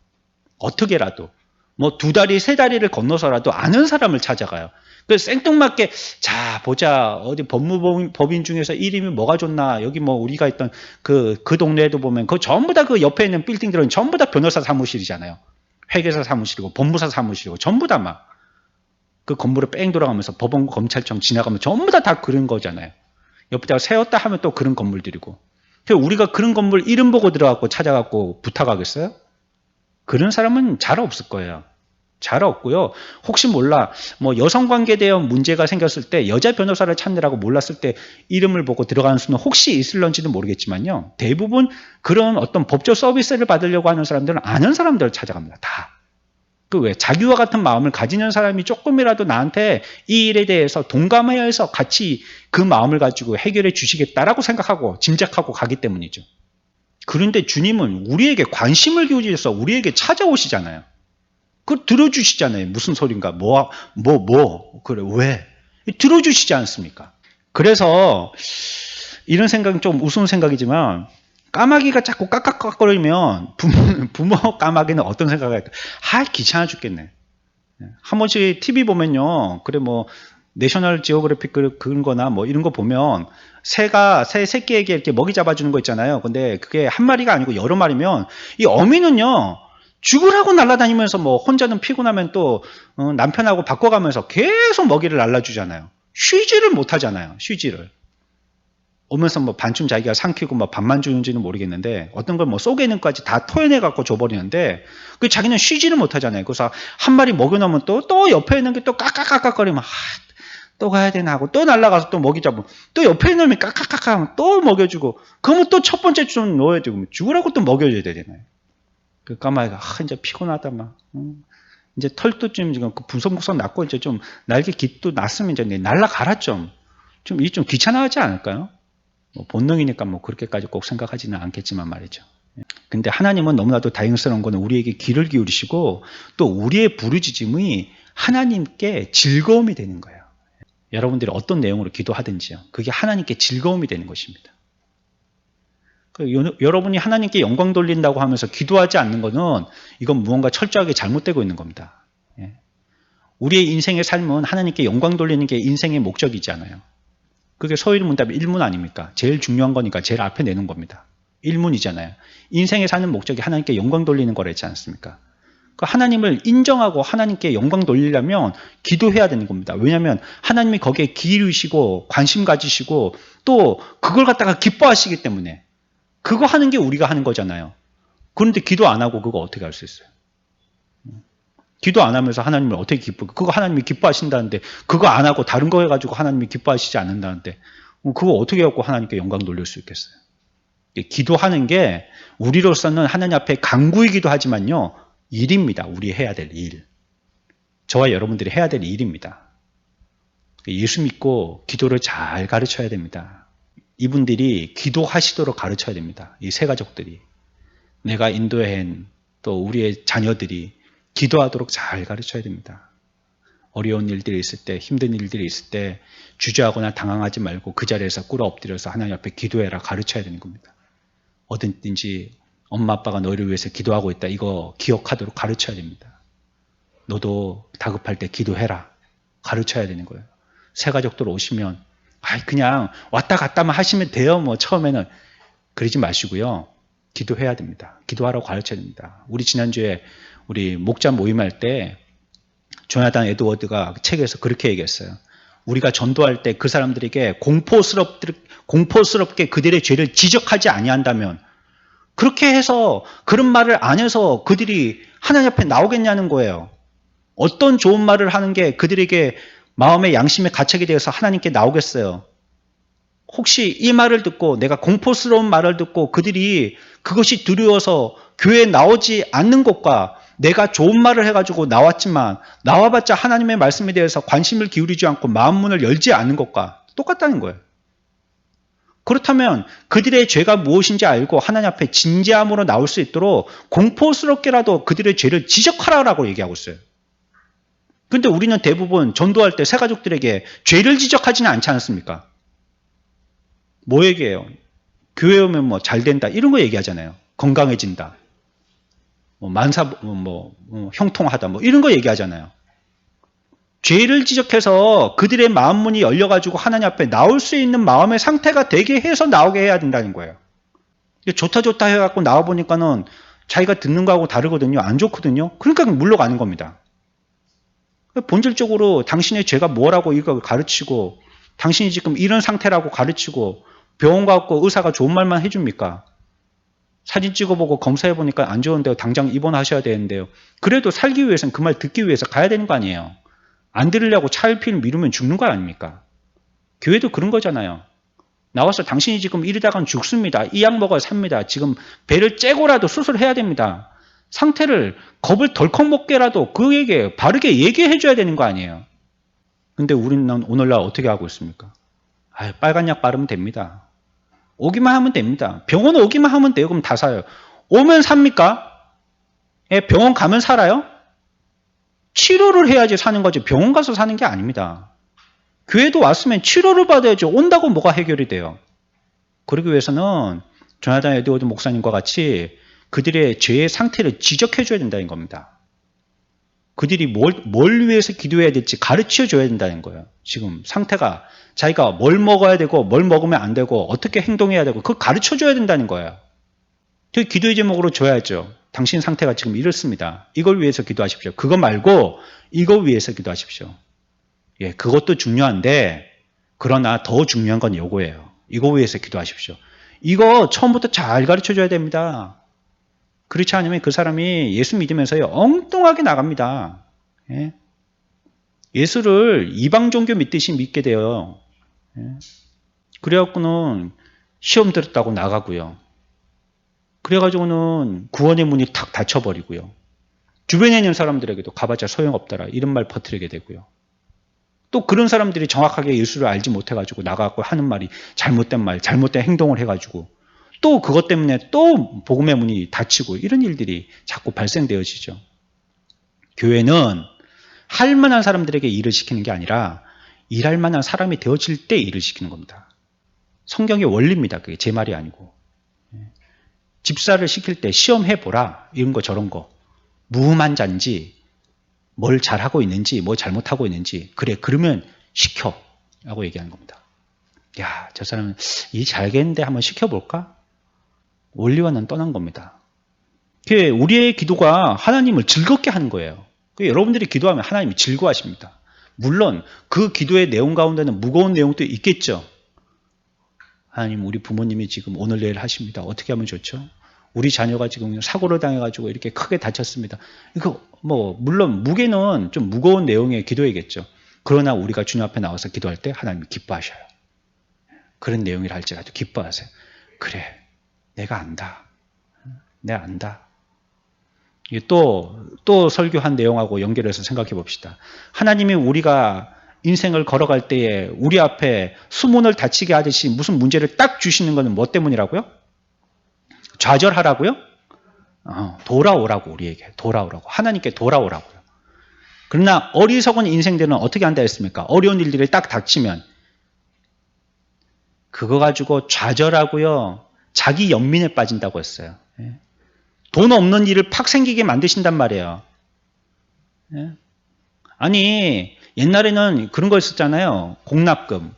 어떻게라도. 뭐 2다리, 3다리를 건너서라도 아는 사람을 찾아가요. 그래서 생뚱맞게 자 보자 어디 법인 중에서 이름이 뭐가 좋나 여기 뭐 우리가 있던 그 동네에도 보면 그 전부 다 그 옆에 있는 빌딩들은 전부 다 변호사 사무실이잖아요. 회계사 사무실이고 법무사 사무실이고 전부 다 막 그 건물을 뺑 돌아가면서 법원 검찰청 지나가면 전부 다 그런 거잖아요. 옆에다가 세웠다 하면 또 그런 건물들이고. 그래서 우리가 그런 건물 이름 보고 들어가고 찾아갖고 부탁하겠어요? 그런 사람은 잘 없을 거예요. 잘 없고요. 혹시 몰라 뭐 여성관계에 대한 문제가 생겼을 때 여자 변호사를 찾느라고 몰랐을 때 이름을 보고 들어가는 수는 혹시 있을런지는 모르겠지만요. 대부분 그런 어떤 법조 서비스를 받으려고 하는 사람들은 아는 사람들을 찾아갑니다. 다. 그 왜 자기와 같은 마음을 가지는 사람이 조금이라도 나한테 이 일에 대해서 동감해서 같이 그 마음을 가지고 해결해 주시겠다라고 생각하고 짐작하고 가기 때문이죠. 그런데 주님은 우리에게 관심을 기울이셔서 우리에게 찾아오시잖아요. 그걸 들어주시잖아요. 무슨 소린가? 그래, 왜? 들어주시지 않습니까? 그래서 이런 생각은 좀 우스운 생각이지만 까마귀가 자꾸 깍깍깍거리면 부모 까마귀는 어떤 생각을 할까? 귀찮아 죽겠네. 한 번씩 TV 보면요. 그래 뭐 내셔널 지오그래픽 그런 거나 뭐 이런 거 보면 새 새끼에게 이렇게 먹이 잡아주는 거 있잖아요. 근데 그게 한 마리가 아니고 여러 마리면 이 어미는요. 죽으라고 날아다니면서 뭐 혼자는 피곤하면 또 남편하고 바꿔가면서 계속 먹이를 날라주잖아요. 쉬지를 못하잖아요. 쉬지를. 오면서 뭐 반쯤 자기가 삼키고 뭐 밥만 주는지는 모르겠는데 어떤 걸 뭐 속에는까지 다 토해내 갖고 줘버리는데 그 자기는 쉬지를 못하잖아요. 그래서 한 마리 먹여놓으면 또 옆에 있는 게 또 까까까까거리면 또 가야 되나 하고 또 날아가서 또 먹이 잡고 또 옆에 있는 놈이 까까까까 하면 또 먹여주고 그러면 또 첫 번째 좀 넣어야 되고 죽으라고 또 먹여줘야 되잖아요. 그 까마귀가 이제 피곤하다 막 이제 털도 좀 지금 그 분석무석 났고 이제 좀 날개 깃도 났으면 이제 날아가라 좀 이 좀 귀찮아하지 않을까요? 뭐 본능이니까 뭐 그렇게까지 꼭 생각하지는 않겠지만 말이죠. 근데 하나님은 너무나도 다행스러운 거는 우리에게 귀를 기울이시고 또 우리의 부르짖음이 하나님께 즐거움이 되는 거예요. 여러분들이 어떤 내용으로 기도하든지요. 그게 하나님께 즐거움이 되는 것입니다. 여러분이 하나님께 영광 돌린다고 하면서 기도하지 않는 것은 이건 무언가 철저하게 잘못되고 있는 겁니다. 우리의 인생의 삶은 하나님께 영광 돌리는 게 인생의 목적이잖아요. 그게 서일문답의 1문 아닙니까? 제일 중요한 거니까 제일 앞에 내는 겁니다. 1문이잖아요. 인생에 사는 목적이 하나님께 영광 돌리는 거랬지 않습니까? 그 하나님을 인정하고 하나님께 영광 돌리려면 기도해야 되는 겁니다. 왜냐하면 하나님이 거기에 기울이시고 관심 가지시고 또 그걸 갖다가 기뻐하시기 때문에 그거 하는 게 우리가 하는 거잖아요. 그런데 기도 안 하고 그거 어떻게 할 수 있어요? 기도 안 하면서 하나님을 어떻게 그거 하나님이 기뻐하신다는데 그거 안 하고 다른 거 해가지고 하나님이 기뻐하시지 않는다는데 그거 어떻게 해갖고 하나님께 영광 돌릴 수 있겠어요? 기도하는 게 우리로서는 하나님 앞에 간구이기도 하지만요. 일입니다. 우리 해야 될 일. 저와 여러분들이 해야 될 일입니다. 예수 믿고 기도를 잘 가르쳐야 됩니다. 이분들이 기도하시도록 가르쳐야 됩니다. 이 세 가족들이. 내가 인도한 또 우리의 자녀들이 기도하도록 잘 가르쳐야 됩니다. 어려운 일들이 있을 때, 힘든 일들이 있을 때 주저하거나 당황하지 말고 그 자리에서 꿇어 엎드려서 하나님 앞에 기도해라 가르쳐야 되는 겁니다. 어딘지 엄마 아빠가 너희를 위해서 기도하고 있다. 이거 기억하도록 가르쳐야 됩니다. 너도 다급할 때 기도해라. 가르쳐야 되는 거예요. 새 가족들 오시면 그냥 왔다 갔다만 하시면 돼요. 뭐 처음에는 그러지 마시고요. 기도해야 됩니다. 기도하라고 가르쳐야 됩니다. 우리 지난주에 우리 목자 모임할 때 조나단 에드워드가 책에서 그렇게 얘기했어요. 우리가 전도할 때 그 사람들에게 공포스럽게 그들의 죄를 지적하지 아니한다면 그렇게 해서 그런 말을 안 해서 그들이 하나님 앞에 나오겠냐는 거예요. 어떤 좋은 말을 하는 게 그들에게 마음의 양심의 가책이 되어서 하나님께 나오겠어요. 혹시 이 말을 듣고 내가 공포스러운 말을 듣고 그들이 그것이 두려워서 교회에 나오지 않는 것과 내가 좋은 말을 해가지고 나왔지만 나와봤자 하나님의 말씀에 대해서 관심을 기울이지 않고 마음 문을 열지 않는 것과 똑같다는 거예요. 그렇다면 그들의 죄가 무엇인지 알고 하나님 앞에 진지함으로 나올 수 있도록 공포스럽게라도 그들의 죄를 지적하라고 얘기하고 있어요. 그런데 우리는 대부분 전도할 때 새가족들에게 죄를 지적하지는 않지 않습니까? 뭐 얘기해요? 교회 오면 뭐 잘 된다 이런 거 얘기하잖아요. 건강해진다. 형통하다 뭐 이런 거 얘기하잖아요. 죄를 지적해서 그들의 마음 문이 열려가지고 하나님 앞에 나올 수 있는 마음의 상태가 되게 해서 나오게 해야 된다는 거예요. 좋다 해갖고 나와보니까는 자기가 듣는 거하고 다르거든요. 안 좋거든요. 그러니까 물러가는 겁니다. 본질적으로 당신의 죄가 뭐라고 이걸 가르치고 당신이 지금 이런 상태라고 가르치고 병원 가고 의사가 좋은 말만 해줍니까? 사진 찍어보고 검사해보니까 안 좋은데요. 당장 입원하셔야 되는데요. 그래도 살기 위해서는 그 말 듣기 위해서 가야 되는 거 아니에요. 안 들으려고 차일피일 미루면 죽는 거 아닙니까? 교회도 그런 거잖아요. 나와서 당신이 지금 이러다간 죽습니다. 이 약 먹어야 삽니다. 지금 배를 째고라도 수술해야 됩니다. 상태를 겁을 덜컥 먹게라도 그에게 바르게 얘기해 줘야 되는 거 아니에요. 근데 우리는 오늘날 어떻게 하고 있습니까? 빨간 약 바르면 됩니다. 오기만 하면 됩니다. 병원 오기만 하면 돼요. 그럼 다 사요. 오면 삽니까? 병원 가면 살아요? 치료를 해야지 사는 거지 병원 가서 사는 게 아닙니다. 교회도 왔으면 치료를 받아야죠. 온다고 뭐가 해결이 돼요. 그러기 위해서는 조나단 에드워드 목사님과 같이 그들의 죄의 상태를 지적해 줘야 된다는 겁니다. 그들이 뭘 위해서 기도해야 될지 가르쳐 줘야 된다는 거예요. 지금 상태가 자기가 뭘 먹어야 되고 뭘 먹으면 안 되고 어떻게 행동해야 되고 그걸 가르쳐 줘야 된다는 거예요. 그 기도의 제목으로 줘야죠. 당신 상태가 지금 이렇습니다. 이걸 위해서 기도하십시오. 그거 말고 이거 위해서 기도하십시오. 예, 그것도 중요한데 그러나 더 중요한 건 요거예요. 이거 위해서 기도하십시오. 이거 처음부터 잘 가르쳐 줘야 됩니다. 그렇지 않으면 그 사람이 예수 믿으면서요 엉뚱하게 나갑니다. 예? 예수를 이방 종교 믿듯이 믿게 돼요. 예? 그래갖고는 시험 들었다고 나가고요. 그래가지고는 구원의 문이 탁 닫혀버리고요. 주변에 있는 사람들에게도 가봤자 소용없더라 이런 말 퍼뜨리게 되고요. 또 그런 사람들이 정확하게 예수를 알지 못해가지고 나가고 하는 말이 잘못된 말, 잘못된 행동을 해가지고 또 그것 때문에 또 복음의 문이 닫히고 이런 일들이 자꾸 발생되어지죠. 교회는 할 만한 사람들에게 일을 시키는 게 아니라 일할 만한 사람이 되어질 때 일을 시키는 겁니다. 성경의 원리입니다. 그게 제 말이 아니고. 집사를 시킬 때 시험해보라 이런 거 저런 거 무음한 자인지 뭘 잘하고 있는지 뭐 잘못하고 있는지 그래 그러면 시켜 라고 얘기하는 겁니다. 야, 저 사람은 일 잘하겠는데 한번 시켜볼까? 원리와는 떠난 겁니다. 우리의 기도가 하나님을 즐겁게 하는 거예요. 여러분들이 기도하면 하나님이 즐거워하십니다. 물론 그 기도의 내용 가운데는 무거운 내용도 있겠죠. 하나님 우리 부모님이 지금 오늘 내일 하십니다. 어떻게 하면 좋죠? 우리 자녀가 지금 사고를 당해가지고 이렇게 크게 다쳤습니다. 이거 물론 무게는 좀 무거운 내용의 기도이겠죠. 그러나 우리가 주님 앞에 나와서 기도할 때 하나님이 기뻐하셔요. 그런 내용이라 할지라도 기뻐하세요. 그래, 내가 안다. 내가 안다. 또 설교한 내용하고 연결해서 생각해 봅시다. 하나님이 우리가 인생을 걸어갈 때에 우리 앞에 수문을 닫히게 하듯이 무슨 문제를 딱 주시는 것은 뭐 때문이라고요? 좌절하라고요? 돌아오라고 우리에게 돌아오라고 하나님께 돌아오라고요. 그러나 어리석은 인생들은 어떻게 한다 했습니까? 어려운 일들이 딱 닥치면 그거 가지고 좌절하고요. 자기 연민에 빠진다고 했어요. 돈 없는 일을 팍 생기게 만드신단 말이에요. 아니 옛날에는 그런 거 있었잖아요. 공납금,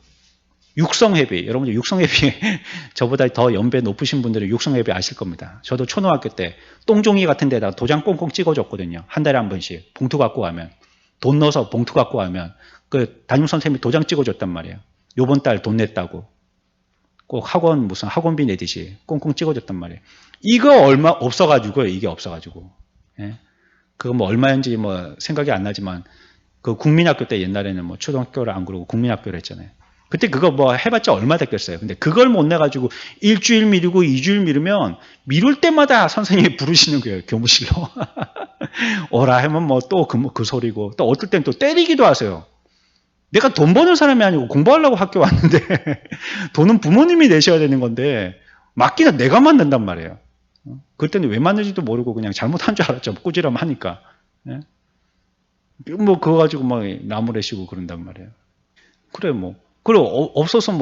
육성회비. 여러분들 육성회비 저보다 더 연배 높으신 분들은 육성회비 아실 겁니다. 저도 초등학교 때 똥종이 같은 데다가 도장 꽁꽁 찍어줬거든요. 한 달에 한 번씩 봉투 갖고 가면 돈 넣어서 봉투 갖고 가면 그 담임선생님이 도장 찍어줬단 말이에요. 요번 달 돈 냈다고. 꼭 무슨 학원비 내듯이 꽁꽁 찍어줬단 말이에요. 이거 얼마 없어가지고요. 이게 없어가지고. 예? 그거 뭐 얼마인지 생각이 안 나지만 그 국민학교 때 옛날에는 초등학교를 안 그러고 국민학교를 했잖아요. 그때 그거 해봤자 얼마 됐겠어요. 근데 그걸 못 내가지고 일주일 미루고 2주일 미루면 미룰 때마다 선생님이 부르시는 거예요. 교무실로. 오라 하면 또 그 소리고 또 어떨 땐 또 때리기도 하세요. 내가 돈 버는 사람이 아니고 공부하려고 학교 왔는데 돈은 부모님이 내셔야 되는 건데 맞기는 내가 맞는단 말이에요. 그때는 왜 맞는지도 모르고 그냥 잘못한 줄 알았죠. 꾸지람 하니까. 그거 가지고 나무래시고 그런단 말이에요. 그래 그리고 없어서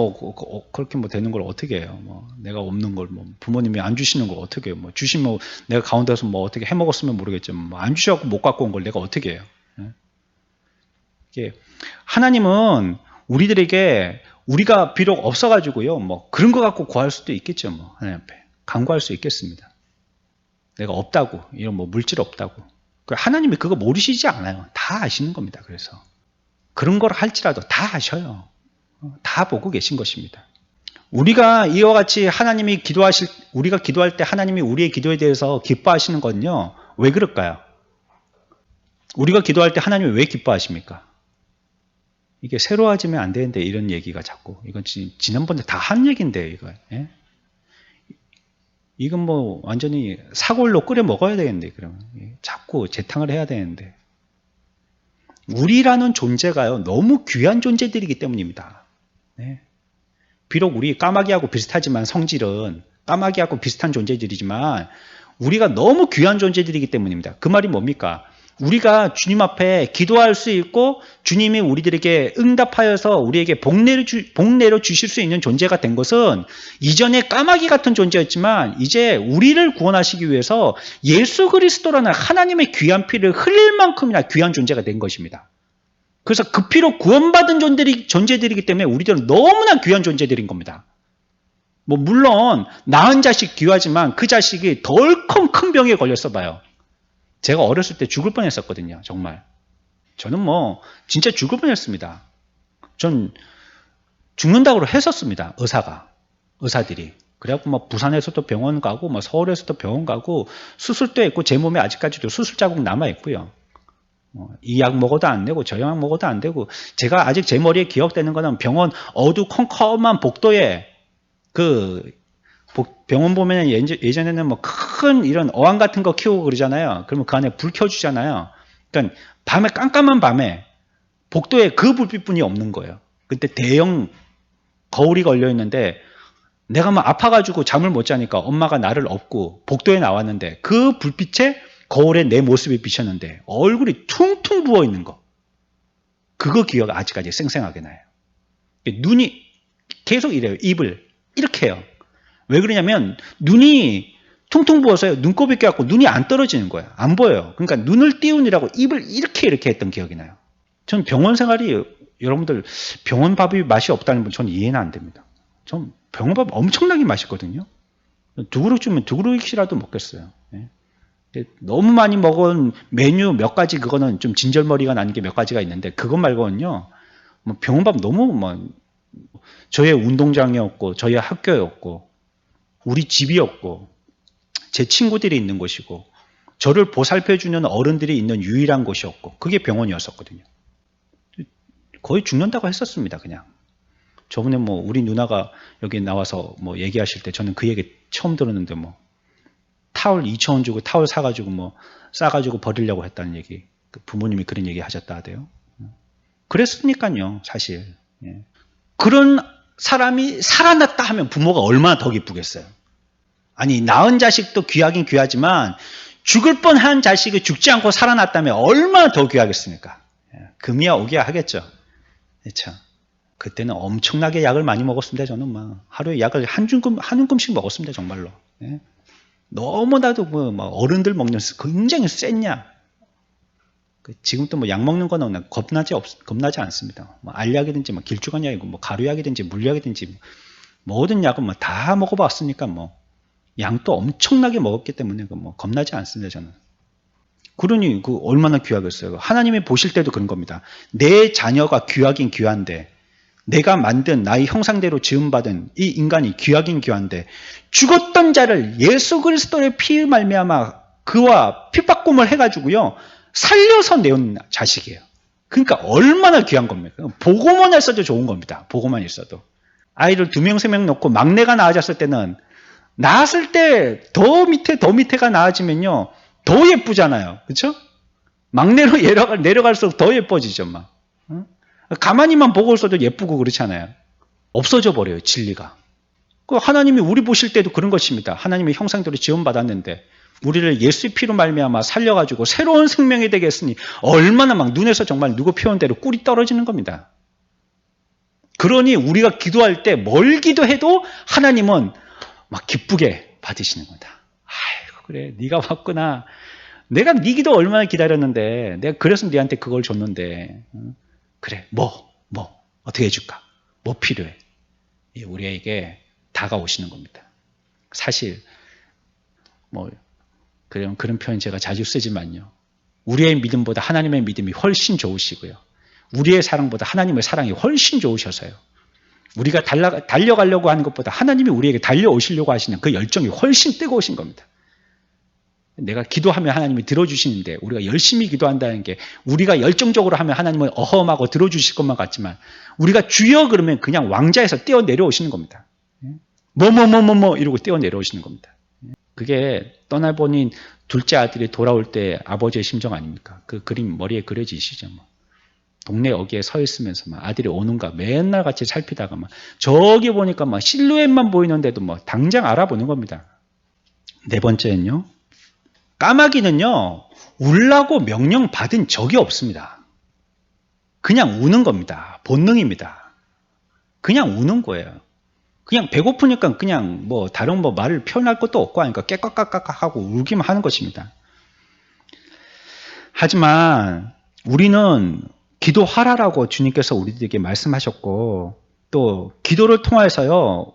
그렇게 되는 걸 어떻게 해요? 내가 없는 걸 부모님이 안 주시는 걸 어떻게 해요? 주시면 내가 가운데서 어떻게 해 먹었으면 모르겠지만 안 주셔갖고 못 갖고 온 걸 내가 어떻게 해요? 하나님은 우리들에게 우리가 비록 없어가지고요, 그런 거 갖고 구할 수도 있겠죠, 하나님 앞에. 간구할 수 있겠습니다. 내가 없다고, 이런 물질 없다고. 하나님이 그거 모르시지 않아요. 다 아시는 겁니다, 그래서. 그런 걸 할지라도 다 아셔요. 다 보고 계신 것입니다. 우리가 이와 같이 우리가 기도할 때 하나님이 우리의 기도에 대해서 기뻐하시는 건요, 왜 그럴까요? 우리가 기도할 때 하나님이 왜 기뻐하십니까? 이게 새로워지면 안 되는데 이런 얘기가 자꾸 이건 지난번에 다 한 얘기인데 이거 이건 완전히 사골로 끓여 먹어야 되겠는데 그러면 자꾸 재탕을 해야 되는데 우리라는 존재가요 너무 귀한 존재들이기 때문입니다. 비록 우리 까마귀하고 비슷하지만 성질은 까마귀하고 비슷한 존재들이지만 우리가 너무 귀한 존재들이기 때문입니다. 그 말이 뭡니까? 우리가 주님 앞에 기도할 수 있고 주님이 우리들에게 응답하여서 우리에게 복 내려 주실 수 있는 존재가 된 것은 이전에 까마귀 같은 존재였지만 이제 우리를 구원하시기 위해서 예수 그리스도라는 하나님의 귀한 피를 흘릴 만큼이나 귀한 존재가 된 것입니다. 그래서 그 피로 구원받은 존재들이기 때문에 우리들은 너무나 귀한 존재들인 겁니다. 뭐 물론 낳은 자식 귀하지만 그 자식이 덜컹 큰 병에 걸렸어 봐요. 제가 어렸을 때 죽을 뻔했었거든요. 정말. 저는 뭐 진짜 죽을 뻔했습니다. 전 죽는다고 했었습니다. 의사들이. 그래갖고 뭐 부산에서도 병원 가고 뭐 서울에서도 병원 가고 수술도 했고 제 몸에 아직까지도 수술 자국 남아 있고요. 이 약 먹어도 안 되고 저 약 먹어도 안 되고 제가 아직 제 머리에 기억되는 거는 병원 어두컴컴한 복도에 그 병원 보면 예전에는 뭐 큰 이런 어항 같은 거 키우고 그러잖아요. 그러면 그 안에 불 켜주잖아요. 그러니까 밤에 깜깜한 밤에 복도에 그 불빛뿐이 없는 거예요. 그때 대형 거울이 걸려 있는데 내가 막 아파가지고 잠을 못 자니까 엄마가 나를 업고 복도에 나왔는데 그 불빛에 거울에 내 모습이 비쳤는데 얼굴이 퉁퉁 부어 있는 거. 그거 기억 아직까지 생생하게 나요. 눈이 계속 이래요. 입을 이렇게 해요. 왜 그러냐면 눈이 퉁퉁 부어서요. 눈곱이 껴갖고 눈이 안 떨어지는 거예요. 안 보여요. 그러니까 눈을 띄우느라고 입을 이렇게 했던 기억이 나요. 전 병원 생활이 여러분들 병원 밥이 맛이 없다는 분 전 이해는 안 됩니다. 전 병원 밥 엄청나게 맛있거든요. 두 그릇 주면 두 그릇씩이라도 먹겠어요. 너무 많이 먹은 메뉴 몇 가지 그거는 좀 진절머리가 나는 게 몇 가지가 있는데 그것 말고는요. 뭐 병원 밥 너무 뭐 저의 운동장이었고 저의 학교였고 우리 집이었고 제 친구들이 있는 곳이고 저를 보살펴주는 어른들이 있는 유일한 곳이었고 그게 병원이었었거든요. 거의 죽는다고 했었습니다. 그냥. 저번에 뭐 우리 누나가 여기 나와서 뭐 얘기하실 때 저는 그 얘기 처음 들었는데 뭐 타월 2,000원 주고 타월 사가지고 뭐 싸가지고 버리려고 했다는 얘기. 그 부모님이 그런 얘기 하셨다 하대요. 그랬으니까요. 사실. 그런 사람이 살아났다 하면 부모가 얼마나 더 기쁘겠어요. 아니 낳은 자식도 귀하긴 귀하지만 죽을 뻔한 자식이 죽지 않고 살아났다면 얼마나 더 귀하겠습니까? 금이야 오기야 하겠죠. 그렇죠. 그때는 엄청나게 약을 많이 먹었습니다. 저는 막 하루에 약을 한 움큼씩 먹었습니다. 정말로. 너무나도 뭐 어른들 먹는 굉장히 센 약. 지금도 뭐 약 먹는 거는 겁나지 않습니다. 뭐 알약이든지 뭐 길쭉한약이고 뭐 가루약이든지 물약이든지 모든 약은 뭐 다 먹어봤으니까 뭐 양도 엄청나게 먹었기 때문에 뭐 겁나지 않습니다. 저는. 그러니 그 얼마나 귀하겠어요. 하나님이 보실 때도 그런 겁니다. 내 자녀가 귀하긴 귀한데 내가 만든 나의 형상대로 지음받은 이 인간이 귀하긴 귀한데 죽었던 자를 예수 그리스도의 피 말미암아 그와 핏바꿈을 해가지고요 살려서 내온 자식이에요. 그러니까 얼마나 귀한 겁니까? 보고만 있어도 좋은 겁니다. 보고만 있어도. 아이를 2명 3명 놓고 막내가 낳아졌을 때는 낳았을 때 더 밑에가 나아지면요 더 예쁘잖아요. 그렇죠? 막내로 내려갈수록 더 예뻐지죠. 막. 가만히만 보고 있어도 예쁘고 그렇잖아요. 없어져 버려요. 진리가. 하나님이 우리 보실 때도 그런 것입니다. 하나님의 형상대로 지원받았는데 우리를 예수의 피로 말미암아 살려가지고 새로운 생명이 되게 했으니 얼마나 막 눈에서 정말 누구 표현 대로 꿀이 떨어지는 겁니다. 그러니 우리가 기도할 때 뭘 기도해도 하나님은 막 기쁘게 받으시는 거다. 아이고 그래 네가 왔구나. 내가 네 기도 얼마나 기다렸는데 내가 그래서 네한테 그걸 줬는데 그래 뭐 어떻게 해줄까? 뭐 필요해? 우리에게 다가오시는 겁니다. 사실 뭐 그런 표현 제가 자주 쓰지만요. 우리의 믿음보다 하나님의 믿음이 훨씬 좋으시고요. 우리의 사랑보다 하나님의 사랑이 훨씬 좋으셔서요. 우리가 달려가려고 하는 것보다 하나님이 우리에게 달려오시려고 하시는 그 열정이 훨씬 뜨거우신 겁니다. 내가 기도하면 하나님이 들어주시는데 우리가 열심히 기도한다는 게 우리가 열정적으로 하면 하나님은 어험하고 들어주실 것만 같지만 우리가 주여 그러면 그냥 왕자에서 뛰어내려오시는 겁니다. 이러고 뛰어내려오시는 겁니다. 그게 떠나보닌 둘째 아들이 돌아올 때 아버지의 심정 아닙니까? 그 그림 머리에 그려지시죠. 뭐. 동네 어귀에 서 있으면서 막 아들이 오는가 맨날 같이 살피다가 막 저기 보니까 막 실루엣만 보이는데도 뭐 당장 알아보는 겁니다. 네 번째는요. 까마귀는요. 울라고 명령 받은 적이 없습니다. 그냥 우는 겁니다. 본능입니다. 그냥 우는 거예요. 그냥 배고프니까 그냥 뭐 다른 뭐 말을 표현할 것도 없고 하니까 깨깍깍깍 하고 울기만 하는 것입니다. 하지만 우리는 기도하라라고 주님께서 우리들에게 말씀하셨고 또 기도를 통해서요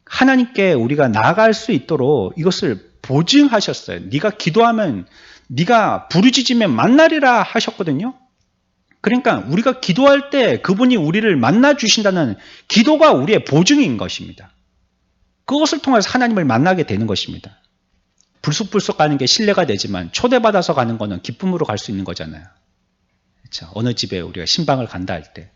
하나님께 우리가 나아갈 수 있도록 이것을 보증하셨어요. 네가 기도하면 네가 부르짖으면 만나리라 하셨거든요. 그러니까 우리가 기도할 때 그분이 우리를 만나 주신다는 기도가 우리의 보증인 것입니다. 그것을 통해서 하나님을 만나게 되는 것입니다. 불쑥불쑥 가는 게 신뢰가 되지만 초대받아서 가는 거는 기쁨으로 갈 수 있는 거잖아요. 그렇죠? 어느 집에 우리가 신방을 간다 할 때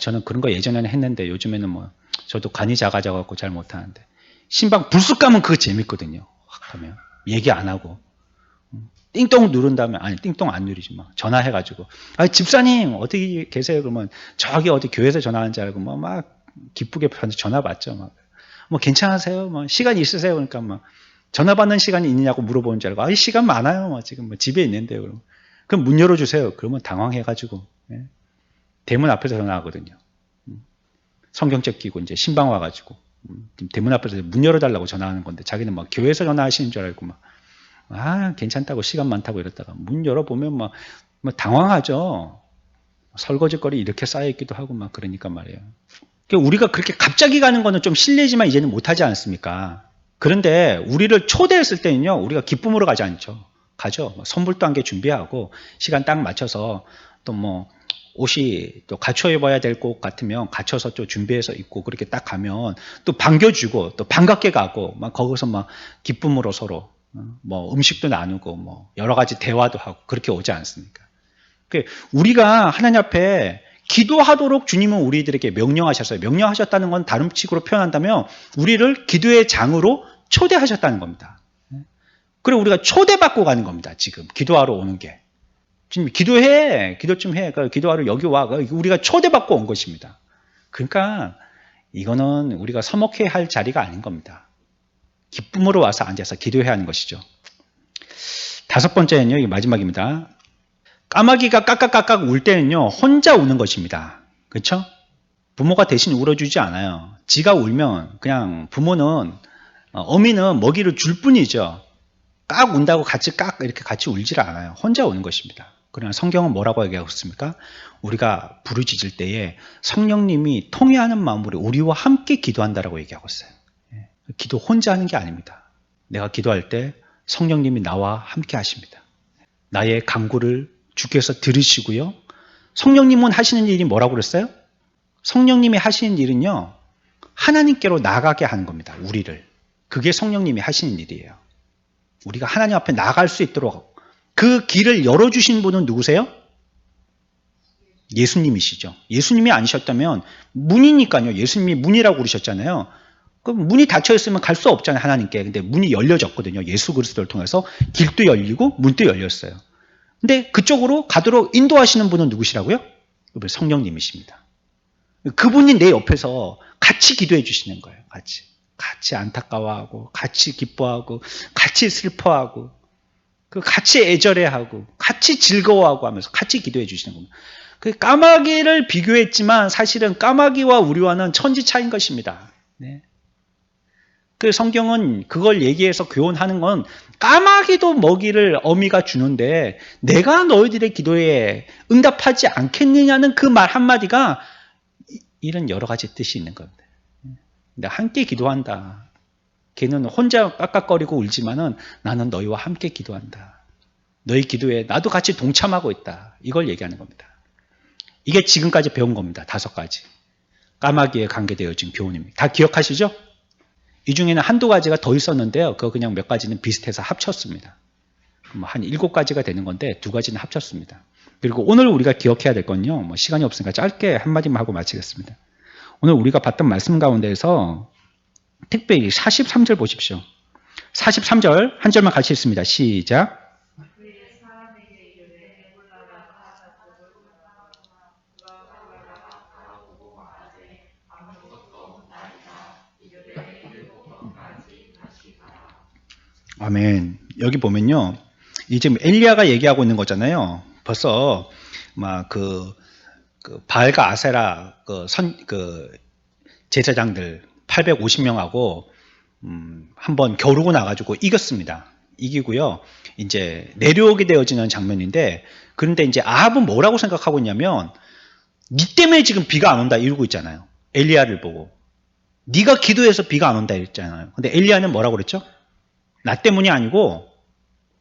저는 그런 거 예전에는 했는데 요즘에는 뭐 저도 간이 작아져갖고 잘 못하는데 신방 불쑥 가면 그거 재밌거든요. 확 가면 얘기 안 하고 띵동 누른 다음에 아니 띵동 안 누르지 막 전화해가지고 집사님 어디 계세요? 그러면 저기 어디 교회에서 전화하는 줄 알고 막 기쁘게 전화 받죠. 뭐 괜찮으세요? 뭐 시간 있으세요? 그러니까 막 전화 받는 시간이 있느냐고 물어보는 줄 알고 시간 많아요. 뭐 지금 뭐 집에 있는데요. 그럼 문 열어주세요. 그러면 당황해가지고 대문 앞에서 전화하거든요. 성경책 끼고 이제 신방 와가지고 대문 앞에서 문 열어달라고 전화하는 건데 자기는 막 교회에서 전화하시는 줄 알고 괜찮다고 시간 많다고 이랬다가 문 열어보면 막 당황하죠. 설거지거리 이렇게 쌓여있기도 하고 막 그러니까 말이에요. 우리가 그렇게 갑자기 가는 거는 좀 실례지만 이제는 못하지 않습니까? 그런데 우리를 초대했을 때는요 우리가 기쁨으로 가지 않죠. 가죠. 선물도 한 개 준비하고 시간 딱 맞춰서 또 뭐 옷이 또 갖춰 입어야 될 것 같으면 갖춰서 또 준비해서 입고 그렇게 딱 가면 또 반겨주고 또 반갑게 가고 막 거기서 막 기쁨으로 서로 뭐 음식도 나누고 뭐 여러 가지 대화도 하고 그렇게 오지 않습니까? 우리가 하나님 앞에 기도하도록 주님은 우리들에게 명령하셨어요. 명령하셨다는 건 다른 식으로 표현한다면 우리를 기도의 장으로 초대하셨다는 겁니다. 그리고 우리가 초대받고 가는 겁니다. 지금 기도하러 오는 게. 주님 기도해. 기도 좀 해. 기도하러 여기 와. 우리가 초대받고 온 것입니다. 그러니까 이거는 우리가 서먹해야 할 자리가 아닌 겁니다. 기쁨으로 와서 앉아서 기도해야 하는 것이죠. 다섯 번째는요. 이게 마지막입니다. 까마귀가 까깍까깍 울 때는요. 혼자 우는 것입니다. 그렇죠? 부모가 대신 울어주지 않아요. 지가 울면 그냥 부모는 어미는 먹이를 줄 뿐이죠. 깍 운다고 같이 이렇게 같이 울질 않아요. 혼자 우는 것입니다. 그러나 성경은 뭐라고 얘기하고 있습니까? 우리가 부르짖을 때에 성령님이 통회하는 마음으로 우리와 함께 기도한다라고 얘기하고 있어요. 기도 혼자 하는 게 아닙니다. 내가 기도할 때 성령님이 나와 함께 하십니다. 나의 간구를 주께서 들으시고요. 성령님은 하시는 일이 뭐라고 그랬어요? 성령님이 하시는 일은요. 하나님께로 나가게 하는 겁니다. 우리를. 그게 성령님이 하시는 일이에요. 우리가 하나님 앞에 나갈 수 있도록 그 길을 열어주신 분은 누구세요? 예수님이시죠. 예수님이 아니셨다면 문이니까요. 예수님이 문이라고 그러셨잖아요. 그럼 문이 닫혀 있으면 갈 수 없잖아요. 하나님께. 근데 문이 열려졌거든요. 예수 그리스도를 통해서 길도 열리고 문도 열렸어요. 근데 그쪽으로 가도록 인도하시는 분은 누구시라고요? 성령님이십니다. 그분이 내 옆에서 같이 기도해 주시는 거예요. 같이 안타까워하고 같이 기뻐하고 같이 슬퍼하고 같이 애절해하고 같이 즐거워하고 하면서 같이 기도해 주시는 겁니다. 그 까마귀를 비교했지만 사실은 까마귀와 우리와는 천지 차이인 것입니다. 네. 그 성경은 그걸 얘기해서 교훈하는 건 까마귀도 먹이를 어미가 주는데 내가 너희들의 기도에 응답하지 않겠느냐는 그 말 한마디가 이런 여러 가지 뜻이 있는 겁니다. 근데 함께 기도한다. 걔는 혼자 깍깍거리고 울지만은 나는 너희와 함께 기도한다. 너희 기도에 나도 같이 동참하고 있다. 이걸 얘기하는 겁니다. 이게 지금까지 배운 겁니다. 5가지. 까마귀에 관계되어진 교훈입니다. 다 기억하시죠? 이 중에는 한두 가지가 더 있었는데요. 그거 그냥 몇 가지는 비슷해서 합쳤습니다. 한 7가지가 되는 건데 2가지는 합쳤습니다. 그리고 오늘 우리가 기억해야 될 건요. 뭐 시간이 없으니까 짧게 한마디만 하고 마치겠습니다. 오늘 우리가 봤던 말씀 가운데에서 특별히 43절 보십시오. 43절 한 절만 같이 읽습니다. 시작. 아멘. 여기 보면요. 이 지금 엘리야가 얘기하고 있는 거잖아요. 벌써 막 그 바알과 아세라 그 제사장들 850명하고 한번 겨루고 나가지고 이겼습니다. 이기고요. 이제 내려오게 되어지는 장면인데, 그런데 이제 아합은 뭐라고 생각하고 있냐면, 니 때문에 지금 비가 안 온다 이러고 있잖아요. 엘리야를 보고. 네가 기도해서 비가 안 온다 이랬잖아요. 근데 엘리야는 뭐라고 그랬죠? 나 때문이 아니고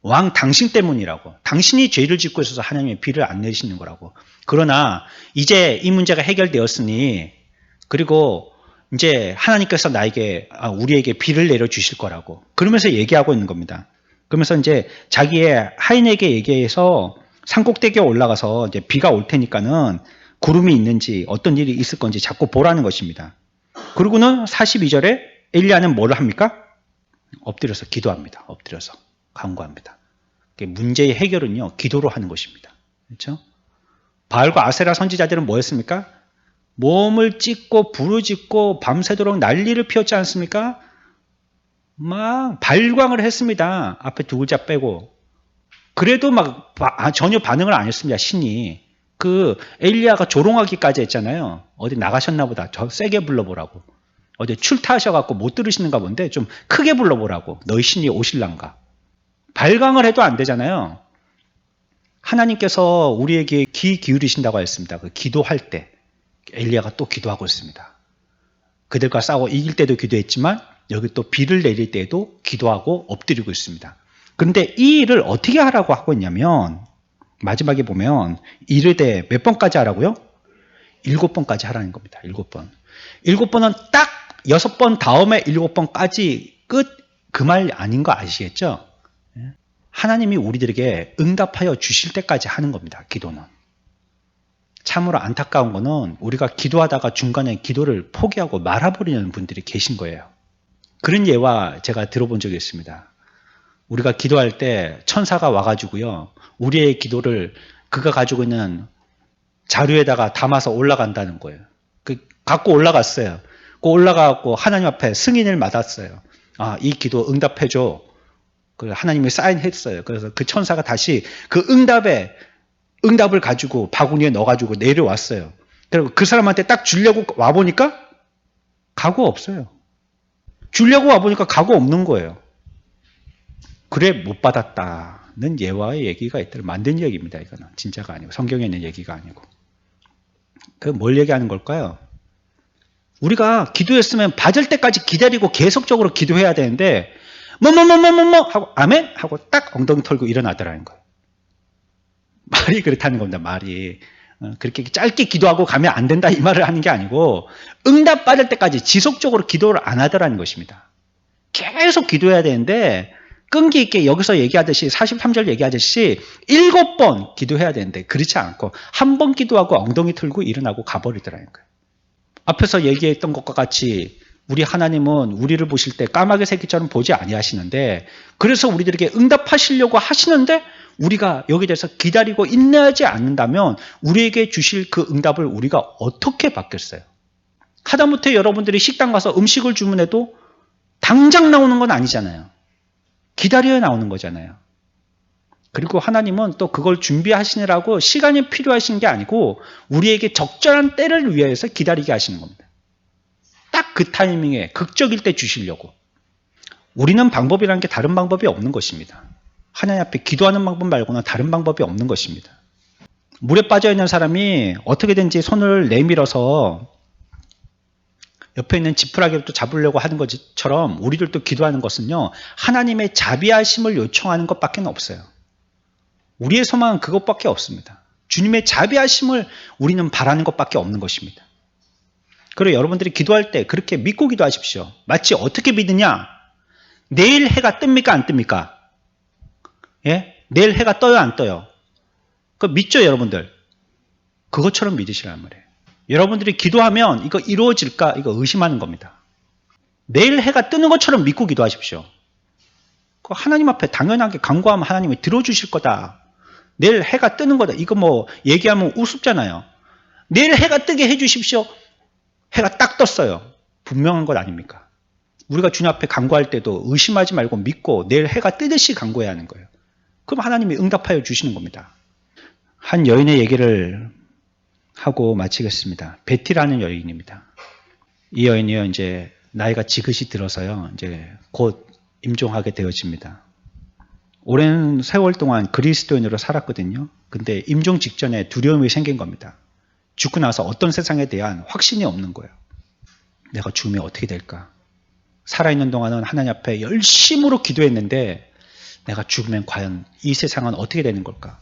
왕 당신 때문이라고. 당신이 죄를 짓고 있어서 하나님이 비를 안 내리시는 거라고. 그러나 이제 이 문제가 해결되었으니, 그리고 이제 하나님께서 우리에게 비를 내려 주실 거라고. 그러면서 얘기하고 있는 겁니다. 그러면서 이제 자기의 하인에게 얘기해서 산꼭대기에 올라가서 이제 비가 올 테니까는 구름이 있는지 어떤 일이 있을 건지 자꾸 보라는 것입니다. 그리고는 42절에 엘리야는 뭐를 합니까? 엎드려서 기도합니다. 엎드려서 간구합니다. 문제의 해결은요, 기도로 하는 것입니다. 그렇죠? 바알과 아세라 선지자들은 뭐였습니까? 몸을 찢고 부르짖고 밤새도록 난리를 피웠지 않습니까? 막 발광을 했습니다. 앞에 두 글자 빼고. 그래도 막 전혀 반응을 안 했습니다. 신이. 그 엘리야가 조롱하기까지 했잖아요. 어디 나가셨나 보다. 저 세게 불러보라고. 어디 출타하셔갖고 못 들으시는가 본데 좀 크게 불러보라고. 너희 신이 오실란가. 발광을 해도 안 되잖아요. 하나님께서 우리에게 귀 기울이신다고 했습니다. 그 기도할 때 엘리야가 또 기도하고 있습니다. 그들과 싸워 이길 때도 기도했지만 여기 또 비를 내릴 때에도 기도하고 엎드리고 있습니다. 그런데 이 일을 어떻게 하라고 하고 있냐면, 마지막에 보면 이르되 몇 번까지 하라고요? 7번까지 하라는 겁니다. 7번. 7번은 딱 6번 다음에 7번까지 끝, 그 말 아닌 거 아시겠죠? 하나님이 우리들에게 응답하여 주실 때까지 하는 겁니다. 기도는. 참으로 안타까운 거는 우리가 기도하다가 중간에 기도를 포기하고 말아버리는 분들이 계신 거예요. 그런 예화 제가 들어본 적이 있습니다. 우리가 기도할 때 천사가 와가지고요, 우리의 기도를 그가 가지고 있는 자료에다가 담아서 올라간다는 거예요. 갖고 올라갔어요. 그 올라가고 하나님 앞에 승인을 받았어요. 아, 이 기도 응답해줘. 하나님이 사인했어요. 그래서 그 천사가 다시 그 응답을 가지고 바구니에 넣어가지고 내려왔어요. 그리고 그 사람한테 딱 주려고 와보니까 각오 없어요. 주려고 와보니까 각오 없는 거예요. 그래 못 받았다는 예화의 얘기가 있더라고요. 만든 얘기입니다. 이거는 진짜가 아니고 성경에 있는 얘기가 아니고. 뭘 얘기하는 걸까요? 우리가 기도했으면 받을 때까지 기다리고 계속적으로 기도해야 되는데 하고 아멘 하고 딱 엉덩이 털고 일어나더라는 거예요. 말이 그렇다는 겁니다. 말이. 그렇게 짧게 기도하고 가면 안 된다 이 말을 하는 게 아니고, 응답 받을 때까지 지속적으로 기도를 안 하더라는 것입니다. 계속 기도해야 되는데, 끈기 있게 여기서 얘기하듯이 43절 얘기하듯이 7번 기도해야 되는데 그렇지 않고 한 번 기도하고 엉덩이 틀고 일어나고 가버리더라는 거예요. 앞에서 얘기했던 것과 같이 우리 하나님은 우리를 보실 때 까마귀 새끼처럼 보지 아니하시는데, 그래서 우리들에게 응답하시려고 하시는데 우리가 여기에 대해서 기다리고 인내하지 않는다면 우리에게 주실 그 응답을 우리가 어떻게 받겠어요? 하다못해 여러분들이 식당 가서 음식을 주문해도 당장 나오는 건 아니잖아요. 기다려야 나오는 거잖아요. 그리고 하나님은 또 그걸 준비하시느라고 시간이 필요하신 게 아니고 우리에게 적절한 때를 위해서 기다리게 하시는 겁니다. 딱 그 타이밍에 극적일 때 주시려고. 우리는 방법이라는 게 다른 방법이 없는 것입니다. 하나님 앞에 기도하는 방법 말고는 다른 방법이 없는 것입니다. 물에 빠져있는 사람이 어떻게든지 손을 내밀어서 옆에 있는 지푸라기를 또 잡으려고 하는 것처럼 우리들도 기도하는 것은요, 하나님의 자비하심을 요청하는 것밖에 없어요. 우리의 소망은 그것밖에 없습니다. 주님의 자비하심을 우리는 바라는 것밖에 없는 것입니다. 그리고 여러분들이 기도할 때 그렇게 믿고 기도하십시오. 마치 어떻게 믿느냐? 내일 해가 뜹니까 안 뜹니까? 예? 내일 해가 떠요 안 떠요? 그거 믿죠 여러분들? 그것처럼 믿으시란 말이에요. 여러분들이 기도하면 이거 이루어질까? 이거 의심하는 겁니다. 내일 해가 뜨는 것처럼 믿고 기도하십시오. 하나님 앞에 당연하게 간구하면 하나님이 들어주실 거다. 내일 해가 뜨는 거다. 이거 뭐 얘기하면 우습잖아요. 내일 해가 뜨게 해주십시오. 해가 딱 떴어요. 분명한 것 아닙니까? 우리가 주님 앞에 간구할 때도 의심하지 말고 믿고 내일 해가 뜨듯이 간구해야 하는 거예요. 그럼 하나님이 응답하여 주시는 겁니다. 한 여인의 얘기를 하고 마치겠습니다. 베티라는 여인입니다. 이 여인이요, 이제 나이가 지긋이 들어서요, 이제 곧 임종하게 되어집니다. 오랜 세월 동안 그리스도인으로 살았거든요. 근데 임종 직전에 두려움이 생긴 겁니다. 죽고 나서 어떤 세상에 대한 확신이 없는 거예요. 내가 죽으면 어떻게 될까? 살아있는 동안은 하나님 앞에 열심으로 기도했는데 내가 죽으면 과연 이 세상은 어떻게 되는 걸까?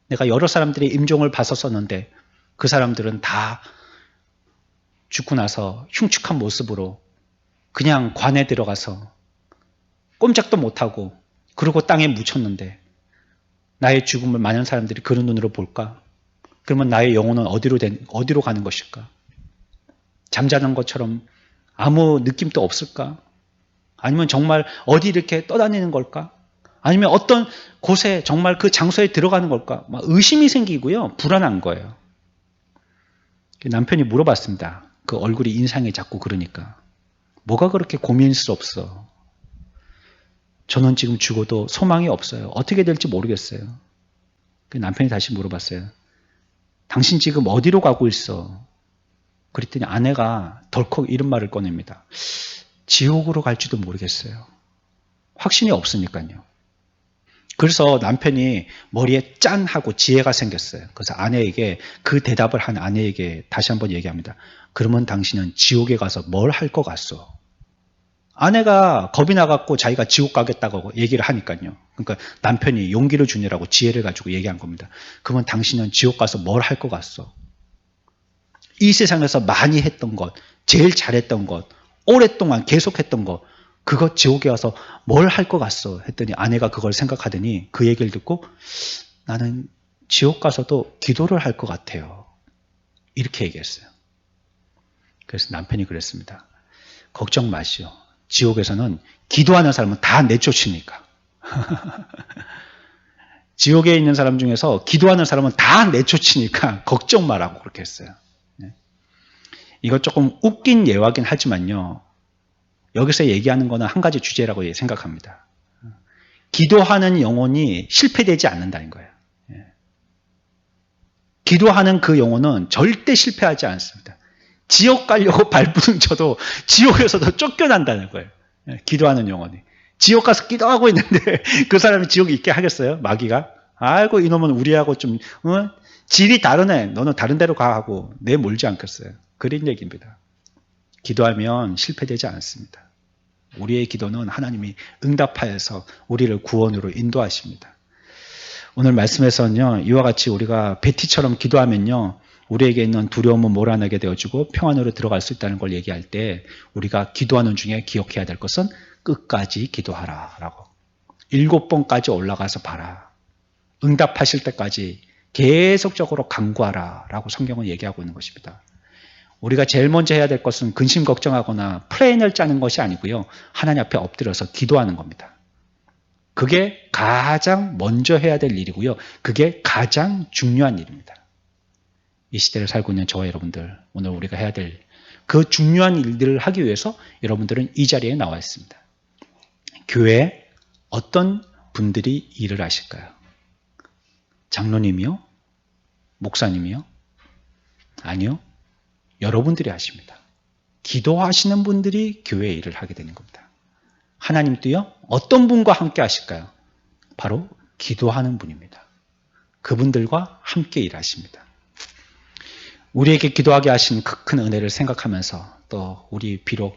내가 여러 사람들이 임종을 봤었었는데 그 사람들은 다 죽고 나서 흉측한 모습으로 그냥 관에 들어가서 꼼짝도 못하고 그러고 땅에 묻혔는데 나의 죽음을 많은 사람들이 그런 눈으로 볼까? 그러면 나의 영혼은 어디로 가는 것일까? 잠자는 것처럼 아무 느낌도 없을까? 아니면 정말 어디 이렇게 떠다니는 걸까? 아니면 어떤 곳에 정말 그 장소에 들어가는 걸까? 막 의심이 생기고요. 불안한 거예요. 남편이 물어봤습니다. 그 얼굴이 인상이 자꾸 그러니까. 뭐가 그렇게 고민스럽어? 저는 지금 죽어도 소망이 없어요. 어떻게 될지 모르겠어요. 남편이 다시 물어봤어요. 당신 지금 어디로 가고 있어? 그랬더니 아내가 덜컥 이런 말을 꺼냅니다. 지옥으로 갈지도 모르겠어요. 확신이 없으니까요. 그래서 남편이 머리에 짠 하고 지혜가 생겼어요. 그래서 아내에게 그 대답을 한 아내에게 다시 한번 얘기합니다. 그러면 당신은 지옥에 가서 뭘 할 것 같소? 아내가 겁이 나갖고 자기가 지옥 가겠다고 얘기를 하니까요. 그러니까 남편이 용기를 주느라고 지혜를 가지고 얘기한 겁니다. 그러면 당신은 지옥 가서 뭘 할 것 같소? 이 세상에서 많이 했던 것, 제일 잘했던 것, 오랫동안 계속했던 것, 그거 지옥에 와서 뭘 할 것 같소? 했더니 아내가 그걸 생각하더니 그 얘기를 듣고 나는 지옥 가서도 기도를 할 것 같아요. 이렇게 얘기했어요. 그래서 남편이 그랬습니다. 걱정 마시오. 지옥에서는 기도하는 사람은 다 내쫓으니까. 지옥에 있는 사람 중에서 기도하는 사람은 다 내쫓으니까 걱정 마라고 그렇게 했어요. 이거 조금 웃긴 예화긴 하지만요. 여기서 얘기하는 거는 한 가지 주제라고 생각합니다. 기도하는 영혼이 실패되지 않는다는 거예요. 기도하는 그 영혼은 절대 실패하지 않습니다. 지옥 가려고 발부둥 쳐도 지옥에서도 쫓겨난다는 거예요. 기도하는 영혼이. 지옥 가서 기도하고 있는데 그 사람이 지옥에 있게 하겠어요? 마귀가? 아이고 이놈은 우리하고 좀 질이 다르네. 너는 다른 데로 가 하고 내몰지 않겠어요. 그런 얘기입니다. 기도하면 실패되지 않습니다. 우리의 기도는 하나님이 응답하여서 우리를 구원으로 인도하십니다. 오늘 말씀에서는요. 이와 같이 우리가 베티처럼 기도하면요. 우리에게 있는 두려움은 몰아내게 되어지고 평안으로 들어갈 수 있다는 걸 얘기할 때 우리가 기도하는 중에 기억해야 될 것은 끝까지 기도하라 라고. 7번까지 올라가서 봐라. 응답하실 때까지 계속적으로 간구하라 라고 성경은 얘기하고 있는 것입니다. 우리가 제일 먼저 해야 될 것은 근심 걱정하거나 플랜을 짜는 것이 아니고요. 하나님 앞에 엎드려서 기도하는 겁니다. 그게 가장 먼저 해야 될 일이고요. 그게 가장 중요한 일입니다. 이 시대를 살고 있는 저와 여러분들, 오늘 우리가 해야 될 그 중요한 일들을 하기 위해서 여러분들은 이 자리에 나와 있습니다. 교회에 어떤 분들이 일을 하실까요? 장로님이요? 목사님이요? 아니요. 여러분들이 하십니다. 기도하시는 분들이 교회에 일을 하게 되는 겁니다. 하나님도요, 어떤 분과 함께 하실까요? 바로 기도하는 분입니다. 그분들과 함께 일하십니다. 우리에게 기도하게 하신 그 큰 은혜를 생각하면서 또 우리 비록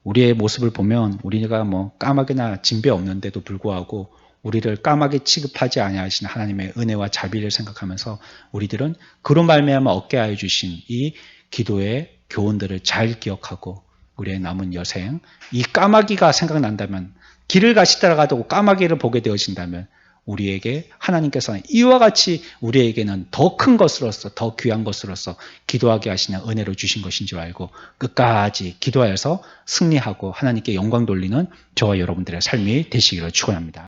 우리의 모습을 보면 우리가 뭐 까마귀나 진배 없는데도 불구하고 우리를 까마귀 취급하지 아니하신 하나님의 은혜와 자비를 생각하면서 우리들은 그로 말미암아 얻게 하여 주신 이 기도의 교훈들을 잘 기억하고 우리의 남은 여생, 이 까마귀가 생각난다면 길을 가시다가도 까마귀를 보게 되어진다면 우리에게 하나님께서는 이와 같이 우리에게는 더 큰 것으로서 더 귀한 것으로서 기도하게 하시는 은혜를 주신 것인 줄 알고 끝까지 기도하여서 승리하고 하나님께 영광 돌리는 저와 여러분들의 삶이 되시기를 축원합니다.